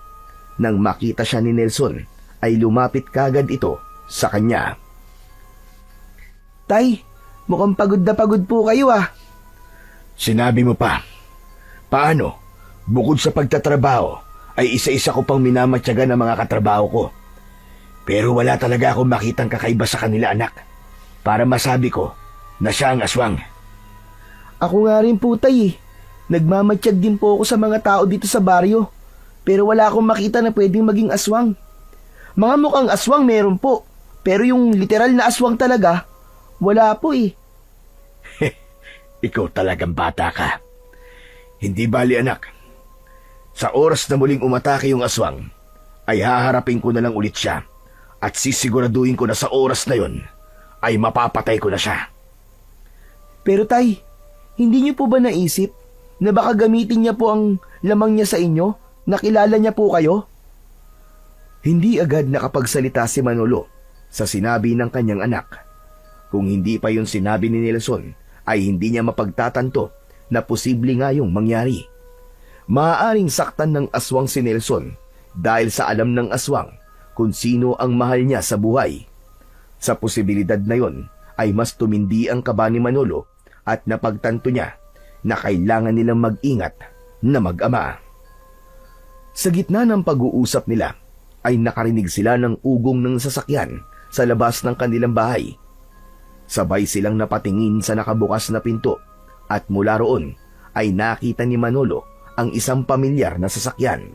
Speaker 3: Nang makita siya ni Nelson, ay lumapit kagad ito sa kanya.
Speaker 2: Tay, mukhang pagod na pagod po kayo ah.
Speaker 1: Sinabi mo pa. Paano? Bukod sa pagtatrabaho, ay isa-isa ko pang minamatyagan ng mga katrabaho ko. Pero wala talaga akong makitang kakaiba sa kanila, anak, para masabi ko na siya ang aswang.
Speaker 2: Ako nga rin po, Tay. Nagmamatsyag din po ako sa mga tao dito sa baryo. Pero wala akong makita na pwedeng maging aswang. Mga mukhang aswang meron po. Pero yung literal na aswang talaga, wala po eh.
Speaker 1: Ikaw talagang bata ka. Hindi bali, anak. Sa oras na muling umatake yung aswang, ay haharapin ko na lang ulit siya at sisiguraduhin ko na sa oras na yon ay mapapatay ko na siya.
Speaker 2: Pero Tay, hindi niyo po ba naisip na baka gamitin niya po ang lamang niya sa inyo? Nakilala niya po kayo?
Speaker 3: Hindi agad nakapagsalita si Manolo sa sinabi ng kanyang anak. Kung hindi pa yun sinabi ni Nelson, ay hindi niya mapagtatanto na posible nga yung mangyari. Maaaring saktan ng aswang si Nelson dahil sa alam ng aswang kung sino ang mahal niya sa buhay. Sa posibilidad na yon ay mas tumindi ang kaba ni Manolo at napagtanto niya na kailangan nilang mag-ingat na mag-ama. Sa gitna ng pag-uusap nila ay nakarinig sila ng ugong ng sasakyan sa labas ng kanilang bahay. Sabay silang napatingin sa nakabukas na pinto at mula roon ay nakita ni Manolo ang isang pamilyar na sasakyan.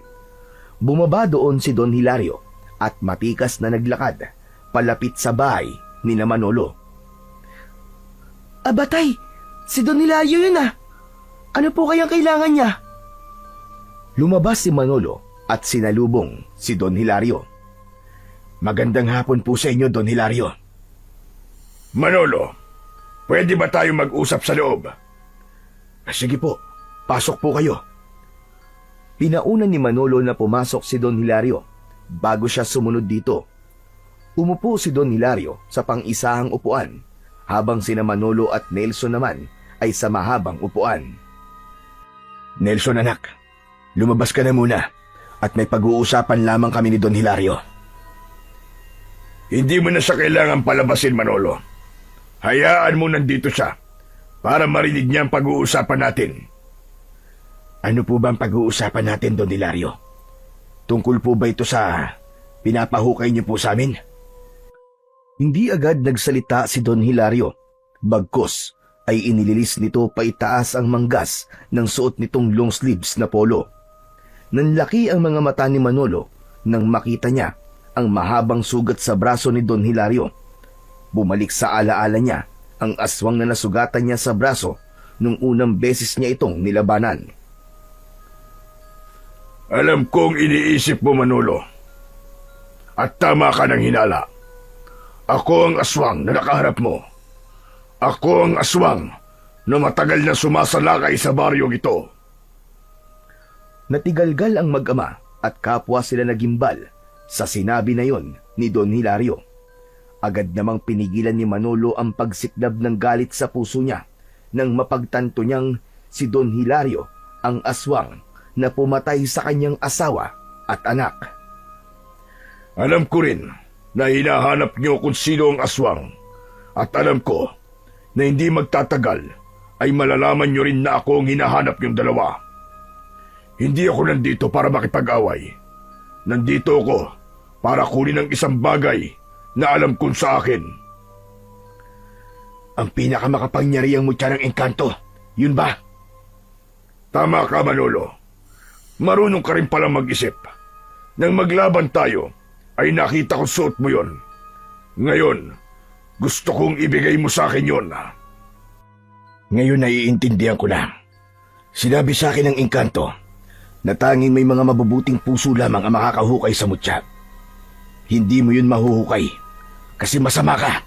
Speaker 3: Bumaba doon si Don Hilario at matikas na naglakad palapit sa bahay ni Manolo.
Speaker 2: Aba Tay, si Don Hilario yun ah. Ano po kayang kailangan niya?
Speaker 3: Lumabas si Manolo at sinalubong si Don Hilario.
Speaker 1: Magandang hapon po sa inyo, Don Hilario. Manolo, pwede ba tayo mag-usap sa loob? Sige po, pasok po kayo.
Speaker 3: Pinauna ni Manolo na pumasok si Don Hilario bago siya sumunod dito. Umupo si Don Hilario sa pang-isahang upuan habang sina Manolo at Nelson naman ay sa mahabang upuan.
Speaker 1: Nelson, anak, lumabas ka na muna at may pag-uusapan lamang kami ni Don Hilario.
Speaker 4: Hindi mo na siya kailangan palabasin, Manolo. Hayaan mo nandito siya para marinig niya ang pag-uusapan natin.
Speaker 1: Ano po ba ang pag-uusapan natin, Don Hilario? Tungkol po ba ito sa pinapahukay niyo po sa amin?
Speaker 2: Hindi agad nagsalita si Don Hilario. Bagkus ay inililis nito paitaas ang manggas ng suot nitong long sleeves na polo. Nanlaki ang mga mata ni Manolo nang makita niya ang mahabang sugat sa braso ni Don Hilario. Bumalik sa alaala niya ang aswang na nasugatan niya sa braso nung unang beses niya itong nilabanan.
Speaker 4: Alam kong iniisip mo, Manolo. At tama ka ng hinala. Ako ang aswang na nakaharap mo. Ako ang aswang na matagal na sumasalakay sa baryong ito.
Speaker 2: Natigalgal ang mag-ama at kapwa sila nagimbal sa sinabi na yon ni Don Hilario. Agad namang pinigilan ni Manolo ang pagsiklab ng galit sa puso niya nang mapagtanto niyang si Don Hilario ang aswang na pumatay sa kanyang asawa at anak.
Speaker 4: Alam ko rin na hinahanap niyo kung sino ang aswang. At alam ko na hindi magtatagal ay malalaman niyo rin na ako ang hinahanap niyong dalawa. Hindi ako nandito para makipag-away. Nandito ako para kunin ang isang bagay na alam kong sa akin.
Speaker 1: Ang pinakamakapangyarihang mutya ng engkanto, yun ba?
Speaker 4: Tama ka, Manolo. Marunong ka rin palang mag-isip. Nang maglaban tayo, ay nakita ko suot mo yon. Ngayon, gusto kong ibigay mo sa akin yon.
Speaker 1: Ngayon naiintindihan ko na. Sinabi sa akin ng engkanto na tanging may mga mabubuting puso lamang ang makakahukay sa mutya. Hindi mo yun mahuhukay kasi masama ka.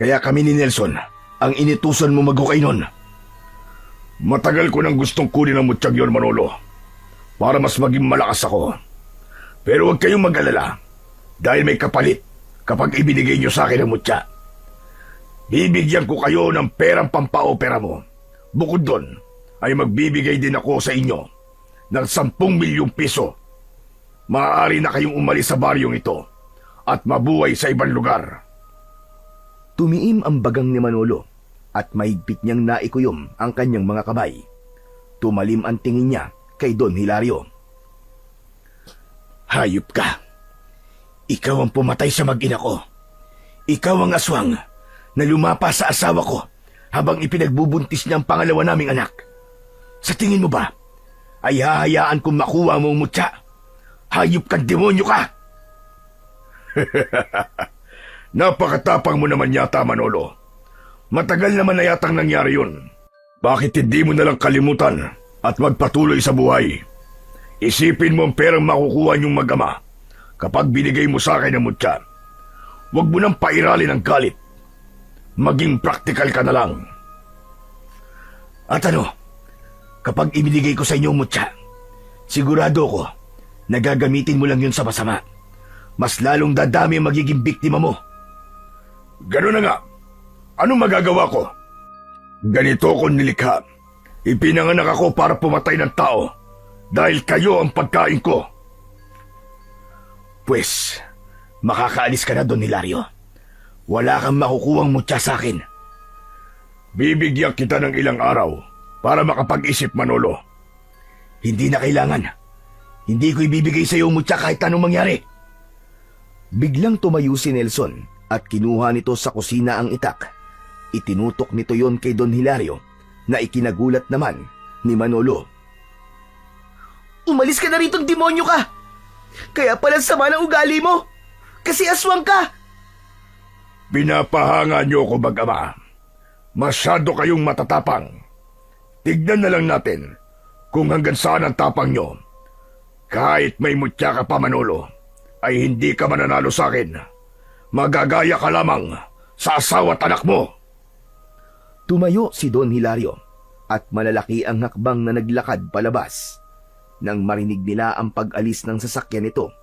Speaker 1: Kaya kami ni Nelson ang initusan mo maghukay nun.
Speaker 4: Matagal ko nang gustong kunin ang mutyag yon, Manolo, para mas maging malakas ako. Pero huwag kayong mag-alala dahil may kapalit kapag ibinigay niyo sa akin ang mutya. Bibigyan ko kayo ng perang pampaopera mo. Bukod doon, ay magbibigay din ako sa inyo ng 10 milyong piso. Maaari na kayong umalis sa baryong ito at mabuhay sa ibang lugar.
Speaker 2: Tumiim ang bagang ni Manolo at mahigpit niyang naikuyom ang kanyang mga kamay. Tumalim ang tingin niya kay Don Hilario.
Speaker 1: Hayop ka. Ikaw ang pumatay sa mag-ina ko. Ikaw ang aswang na lumapa sa asawa ko habang ipinagbubuntis niya ang pangalawa naming anak. Sa tingin mo ba, ay hahayaan kong makuha mo ang mutya? Hayop kang demonyo ka!
Speaker 4: Napakatapang mo naman yata, Manolo. Matagal naman na yatang nangyari yun. Bakit hindi mo nalang kalimutan at magpatuloy sa buhay? Isipin mo ang perang makukuha niyong mag-ama kapag binigay mo sa akin ang mutya. Huwag mo nang pairalin ang galit. Maging praktikal ka na lang.
Speaker 1: At ano, kapag ibinigay ko sa inyo ang mutya, sigurado ko na gagamitin mo lang yun sa masama. Mas lalong dadami ang magiging biktima mo.
Speaker 4: Ganun na nga. Anong magagawa ko? Ganito ko nilikha. Ipinanganak ako para pumatay ng tao dahil kayo ang pagkain ko.
Speaker 1: Pues, makakaalis ka na, Don Hilario. Wala kang makukuhang mutya sa akin.
Speaker 4: Bibigyan kita ng ilang araw para makapag-isip, Manolo.
Speaker 1: Hindi na kailangan. Hindi ko ibibigay sa iyo mutya kahit anong mangyari.
Speaker 2: Biglang tumayo si Nelson at kinuha nito sa kusina ang itak. Itinutok nito yon kay Don Hilario na ikinagulat naman ni Manolo. Umalis ka na rito, demonyo ka! Kaya pala sama ng ugali mo! Kasi aswang ka!
Speaker 4: Pinapahanga niyo ko, mag-ama. Masyado kayong matatapang. Tignan na lang natin kung hanggang saan ang tapang niyo. Kahit may mutya ka pa, Manolo, ay hindi ka mananalo sa akin. Magagaya ka lamang sa asawa at anak mo.
Speaker 2: Tumayo si Don Hilario at malalaki ang hakbang na naglakad palabas. Nang marinig nila ang pag-alis ng sasakyan nito,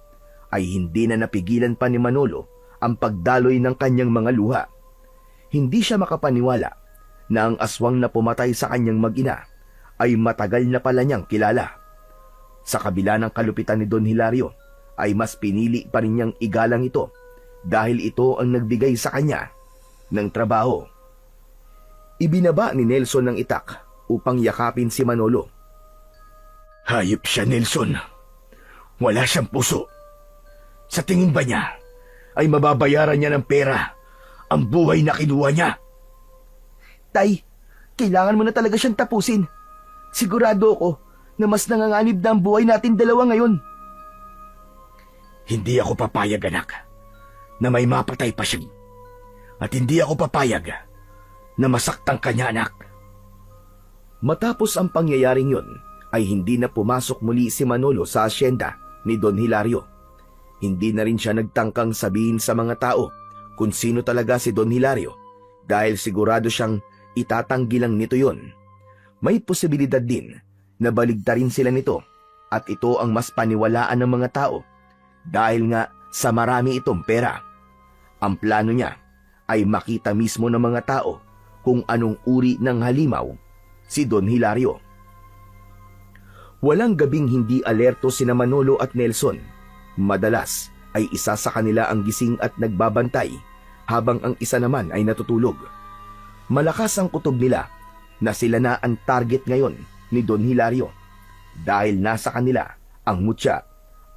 Speaker 2: ay hindi na napigilan pa ni Manolo ang pagdaloy ng kanyang mga luha. Hindi siya makapaniwala na ang aswang na pumatay sa kanyang mag-ina ay matagal na pala niyang kilala. Sa kabila ng kalupitan ni Don Hilario, ay mas pinili pa rin niyang igalang ito
Speaker 3: dahil ito ang nagbigay sa kanya ng trabaho. Ibinaba ni Nelson ang itak upang yakapin si Manolo.
Speaker 1: Hayop siya, Nelson. Wala siyang puso. Sa tingin ba niya ay mababayaran niya ng pera ang buhay na kinuha niya?
Speaker 2: Tay, kailangan mo na talaga siyang tapusin. Sigurado ako na mas nanganganib na ang buhay natin dalawa ngayon.
Speaker 1: Hindi ako papayag, anak, na may mapatay pa siya. At hindi ako papayag na masaktan ka niya, anak.
Speaker 3: Matapos ang pangyayaring yon, ay hindi na pumasok muli si Manolo sa asyenda ni Don Hilario. Hindi na rin siya nagtangkang sabihin sa mga tao kung sino talaga si Don Hilario dahil sigurado siyang itatanggi lang nito yon. May posibilidad din na baligtarin sila nito at ito ang mas paniwalaan ng mga tao dahil nga sa marami itong pera. Ang plano niya ay makita mismo ng mga tao kung anong uri ng halimaw si Don Hilario. Walang gabing hindi alerto sina Manolo at Nelson. Madalas ay isa sa kanila ang gising at nagbabantay habang ang isa naman ay natutulog. Malakas ang kutob nila na sila na ang target ngayon ni Don Hilario dahil nasa kanila ang mutya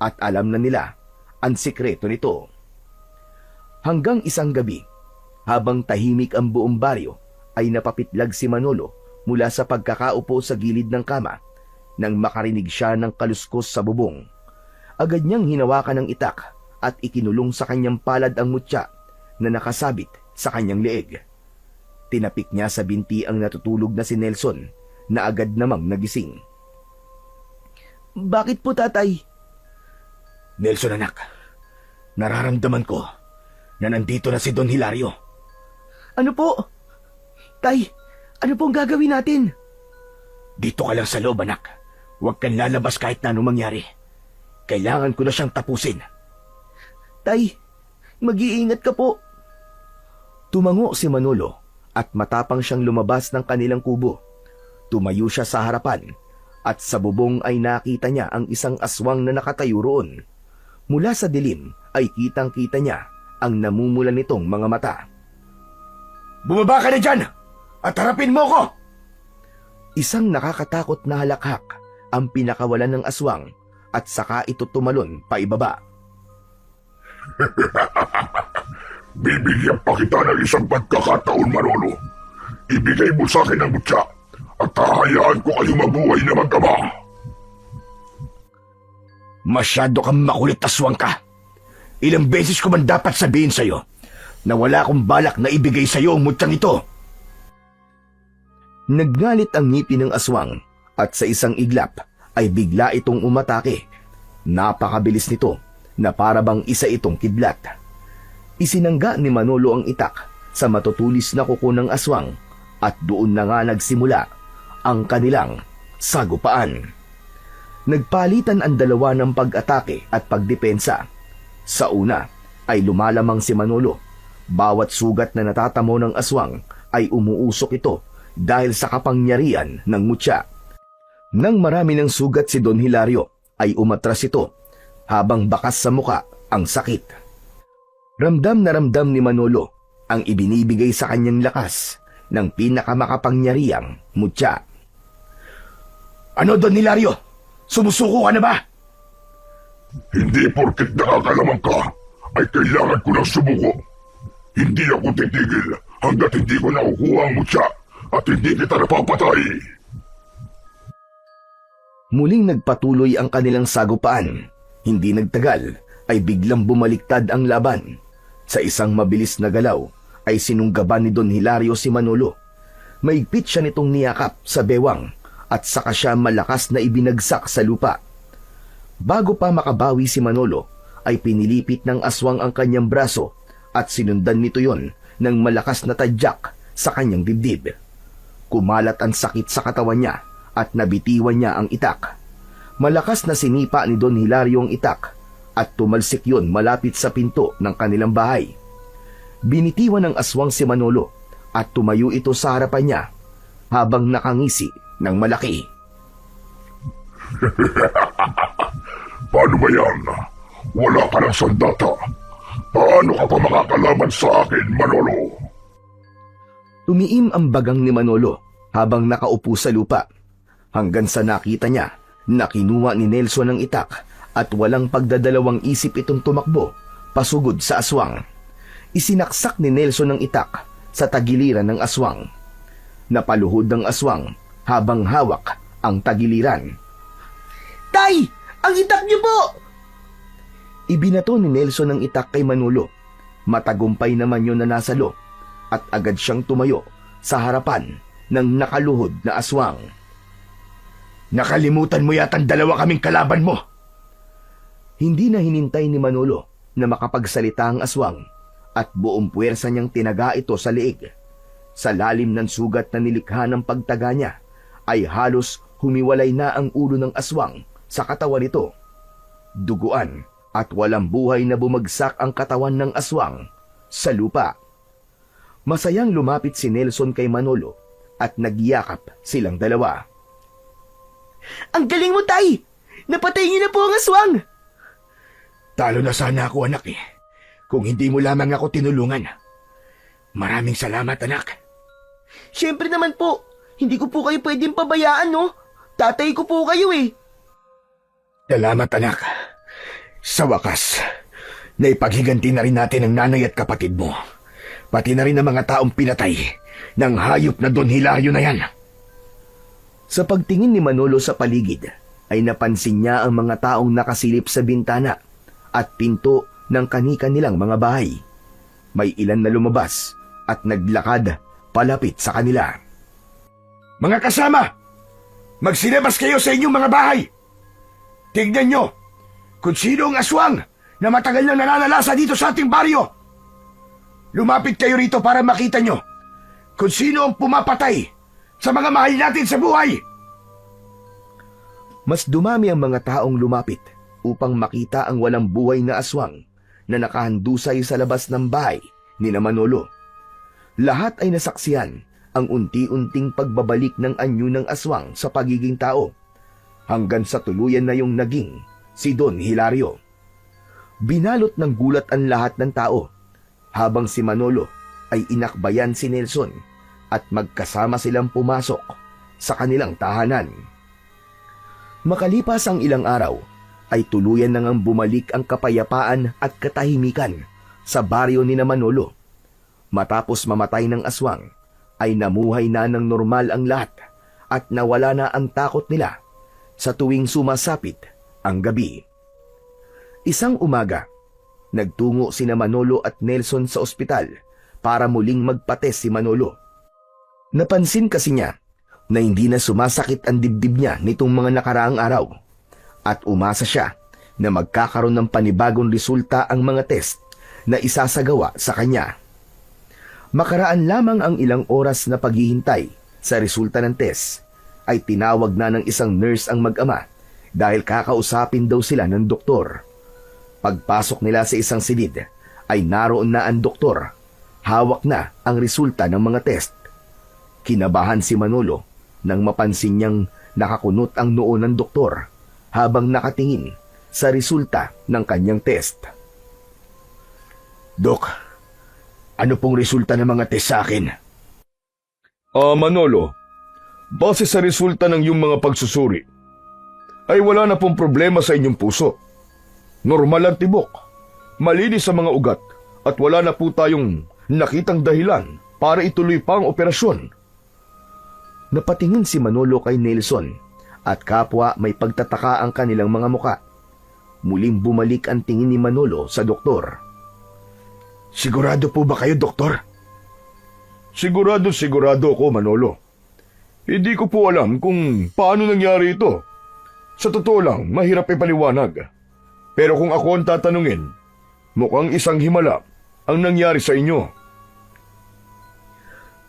Speaker 3: at alam na nila ang sikreto nito. Hanggang isang gabi, habang tahimik ang buong baryo, ay napapitlag si Manolo mula sa pagkakaupo sa gilid ng kama nang makarinig siya ng kaluskos sa bubong. Agad niyang hinawakan ng itak at ikinulong sa kanyang palad ang mutya na nakasabit sa kanyang leeg. Tinapik niya sa binti ang natutulog na si Nelson na agad namang nagising.
Speaker 2: Bakit po, tatay?
Speaker 1: Nelson, anak, nararamdaman ko na nandito na si Don Hilario.
Speaker 2: Ano po? Tay, ano pong gagawin natin?
Speaker 1: Dito ka lang sa loob, anak. Huwag kang lalabas kahit na anong mangyari. Kailangan ko na siyang tapusin.
Speaker 2: Tay, mag-iingat ka po.
Speaker 3: Tumango si Manolo at matapang siyang lumabas ng kanilang kubo. Tumayo siya sa harapan at sa bubong ay nakita niya ang isang aswang na nakatayo roon. Mula sa dilim ay kitang-kita niya ang namumula nitong mga mata.
Speaker 1: Bumaba ka na dyan at harapin mo ko!
Speaker 3: Isang nakakatakot na halakhak ang pinakawalan ng aswang at saka ito tumalon paibaba.
Speaker 4: Bibigyan pa kita ng isang pagkakataon, Manolo. Ibigay mo sa akin ang mutya at hahayaan ko kayong mabuhay na mag-ama.
Speaker 1: Masyado kang makulit, aswang ka. Ilang beses ko man dapat sabihin sa'yo na wala akong balak na ibigay sa'yo ang mutyang ito.
Speaker 3: Naggalit ang ngipin ng aswang at sa isang iglap ay bigla itong umatake. Napakabilis nito na para bang isa itong kidlat. Isinangga ni Manolo ang itak sa matutulis na kuko ng aswang at doon na nga nagsimula ang kanilang sagupaan. Nagpalitan ang dalawa ng pag-atake at pagdepensa. Sa una ay lumalamang si Manolo. Bawat sugat na natatamo ng aswang ay umuusok ito dahil sa kapangyarihan ng mutya. Nang marami ng sugat si Don Hilario ay umatras ito habang bakas sa muka ang sakit. Ramdam na ramdam ni Manolo ang ibinibigay sa kanyang lakas ng pinakamakapangyarihang mutya.
Speaker 1: Ano, Don Hilario? Sumusuko ka na ba?
Speaker 4: Hindi porket nakakalamang ka ay kailangan ko ng sumuko. Hindi ako titigil hanggat hindi ko nakukuha ang mutya at hindi kita napapatay.
Speaker 3: Muling nagpatuloy ang kanilang sagupaan. Hindi nagtagal ay biglang bumaliktad ang laban. Sa isang mabilis na galaw ay sinunggaban ni Don Hilario si Manolo. Maigpit siya nitong niyakap sa bewang at saka siya malakas na ibinagsak sa lupa. Bago pa makabawi si Manolo ay pinilipit ng aswang ang kanyang braso at sinundan nito yon ng malakas na tadyak sa kanyang dibdib. Kumalat ang sakit sa katawan niya at nabitiwan niya ang itak. Malakas na sinipa ni Don Hilario ang itak at tumalsik yon malapit sa pinto ng kanilang bahay. Binitiwan ng aswang si Manolo at tumayo ito sa harapan niya habang nakangisi ng malaki.
Speaker 4: Paano ba yan? Wala ka ng sandata. Paano ka pa makakalaban sa akin, Manolo?
Speaker 3: Tumiim ang bagang ni Manolo habang nakaupo sa lupa hanggang sa nakita niya na kinuha ni Nelson ang itak at walang pagdadalawang isip itong tumakbo pasugod sa aswang. Isinaksak ni Nelson ang itak sa tagiliran ng aswang. Napaluhod ng aswang habang hawak ang tagiliran.
Speaker 2: Tay! Ang itak niyo po!
Speaker 3: Ibinato ni Nelson ang itak kay Manolo. Matagumpay naman yun na nasalo at agad siyang tumayo sa harapan ng nakaluhod na aswang.
Speaker 1: Nakalimutan mo yatang dalawa kaming kalaban mo.
Speaker 3: Hindi na hinintay ni Manolo na makapagsalita ang aswang at buong puwersa niyang tinaga ito sa liig. Sa lalim ng sugat na nilikha ng pagtaga niya ay halos humiwalay na ang ulo ng aswang sa katawan nito. Duguan at walang buhay na bumagsak ang katawan ng aswang sa lupa. Masayang lumapit si Nelson kay Manolo at nagyakap silang dalawa.
Speaker 2: Ang galing mo, Tay! Napatay niyo na po ang aswang!
Speaker 1: Talo na sana ako, anak eh. Kung hindi mo lamang ako tinulungan. Maraming salamat, anak.
Speaker 2: Siyempre naman po, hindi ko po kayo pwedeng pabayaan, no? Tatay ko po kayo eh.
Speaker 1: Salamat, anak. Sa wakas, naipaghiganti na rin natin ang nanay at kapatid mo. Pati na rin ang mga taong pinatay ng hayop na Don Hilario na yan.
Speaker 3: Sa pagtingin ni Manolo sa paligid, ay napansin niya ang mga taong nakasilip sa bintana at pinto ng kani-kanilang mga bahay. May ilan na lumabas at naglakad palapit sa kanila.
Speaker 1: Mga kasama, magsilabas kayo sa inyong mga bahay. Tignan nyo kung sino ang aswang na matagal na nananalasa dito sa ating baryo. Lumapit kayo rito para makita nyo kung sino ang pumapatay sa mga mahal natin sa buhay.
Speaker 3: Mas dumami ang mga taong lumapit upang makita ang walang buhay na aswang na nakahandusay sa labas ng bahay ni Manolo. Lahat ay nasaksihan ang unti-unting pagbabalik ng anyo ng aswang sa pagiging tao hanggang sa tuluyan na yung naging si Don Hilario. Binalot ng gulat ang lahat ng tao habang si Manolo ay inakbayan si Nelson at magkasama silang pumasok sa kanilang tahanan. Makalipas ang ilang araw, ay tuluyan na ngang bumalik ang kapayapaan at katahimikan sa baryo ni Manolo. Matapos mamatay ng aswang, ay namuhay na ng normal ang lahat at nawala na ang takot nila sa tuwing sumasapit ang gabi. Isang umaga, nagtungo sina Manolo at Nelson sa ospital para muling magpates si Manolo. Napansin kasi niya na hindi na sumasakit ang dibdib niya nitong mga nakaraang araw at umasa siya na magkakaroon ng panibagong resulta ang mga test na isasagawa sa kanya. Makaraan lamang ang ilang oras na paghihintay sa resulta ng test ay tinawag na ng isang nurse ang mag-ama dahil kakausapin daw sila ng doktor. Pagpasok nila sa isang silid ay naroon na ang doktor. Hawak na ang resulta ng mga test. Kinabahan si Manolo nang mapansin niyang nakakunot ang noo ng doktor habang nakatingin sa resulta ng kanyang test.
Speaker 1: Dok, ano pong resulta ng mga test sa akin?
Speaker 4: Manolo, base sa resulta ng iyong mga pagsusuri, ay wala na pong problema sa inyong puso. Normal ang tibok, malinis sa mga ugat, at wala na po tayong nakitang dahilan para ituloy pa ang operasyon.
Speaker 3: Napatingin si Manolo kay Nelson at kapwa may pagtataka ang kanilang mga muka. Muling bumalik ang tingin ni Manolo sa doktor.
Speaker 1: Sigurado po ba kayo, doktor?
Speaker 4: Sigurado ako, Manolo. Hindi ko po alam kung paano nangyari ito. Sa totoo lang, mahirap ipaliwanag. Pero kung ako ang tatanungin, mukhang isang himala ang nangyari sa inyo.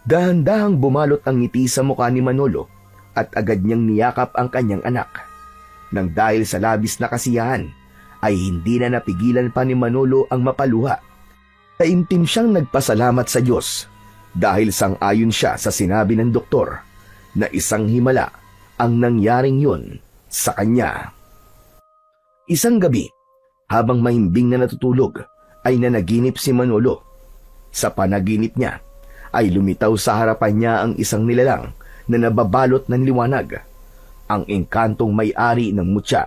Speaker 3: Dahan-dahang bumalot ang ngiti sa mukha ni Manolo at agad niyang niyakap ang kanyang anak. Nang dahil sa labis na kasiyahan, ay hindi na napigilan pa ni Manolo ang mapaluha. Taimtim siyang nagpasalamat sa Diyos dahil sang-ayon siya sa sinabi ng doktor na isang himala ang nangyaring yun sa kanya. Isang gabi, habang mahimbing na natutulog, ay nanaginip si Manolo. Sa panaginip niya ay lumitaw sa harapan niya ang isang nilalang na nababalot ng liwanag, ang engkantong may-ari ng mutya.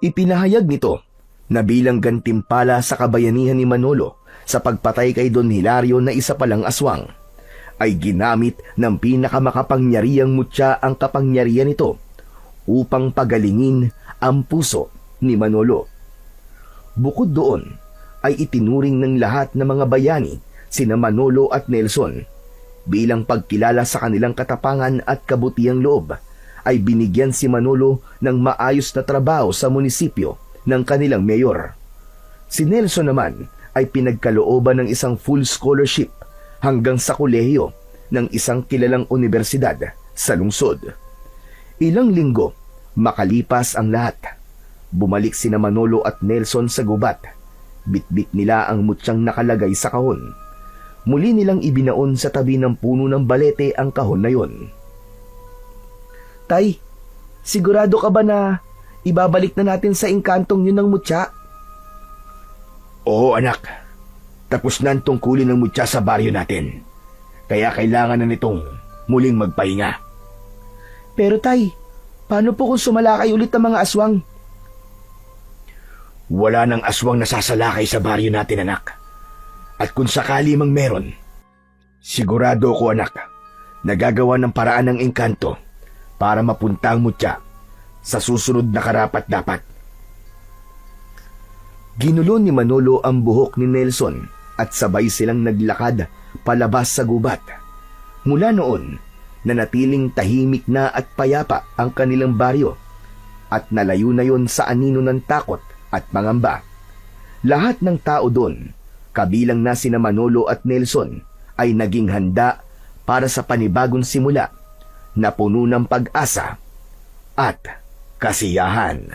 Speaker 3: Ipinahayag nito na bilang gantimpala sa kabayanihan ni Manolo sa pagpatay kay Don Hilario na isa palang aswang, ay ginamit ng pinakamakapangyarihang mutya ang kapangyarihan nito upang pagalingin ang puso ni Manolo. Bukod doon, ay itinuring ng lahat ng mga bayani sina Manolo at Nelson bilang pagkilala sa kanilang katapangan at kabutihang loob, ay binigyan si Manolo ng maayos na trabaho sa munisipyo ng kanilang mayor. Si Nelson naman ay pinagkalooban ng isang full scholarship hanggang sa kolehiyo ng isang kilalang universidad sa lungsod. Ilang linggo makalipas ang lahat, bumalik sina Manolo at Nelson sa gubat. Bitbit nila ang mutyang nakalagay sa kahon. Muli nilang ibinaon sa tabi ng puno ng balete ang kahon na yon.
Speaker 2: Tay, sigurado ka ba na ibabalik na natin sa engkantong yun ng mutya?
Speaker 1: Oo anak, tapos na ang tungkulin ng mutya sa baryo natin. Kaya kailangan na nitong muling magpahinga.
Speaker 2: Pero tay, paano po kung sumalakay ulit ang mga aswang?
Speaker 1: Wala nang aswang nasasalakay sa baryo natin, anak. At kung sakali mang meron, sigurado ko, anak, nagagawa ng paraan ng engkanto para mapunta ang mutya sa susunod na karapat-dapat.
Speaker 3: Ginulo ni Manolo ang buhok ni Nelson at sabay silang naglakad palabas sa gubat. Mula noon, nanatiling tahimik na at payapa ang kanilang baryo at nalayo na yon sa anino ng takot at pangamba. Lahat ng tao doon, kabilang na sina Manolo at Nelson, ay naging handa para sa panibagong simula na puno ng pag-asa at kasiyahan.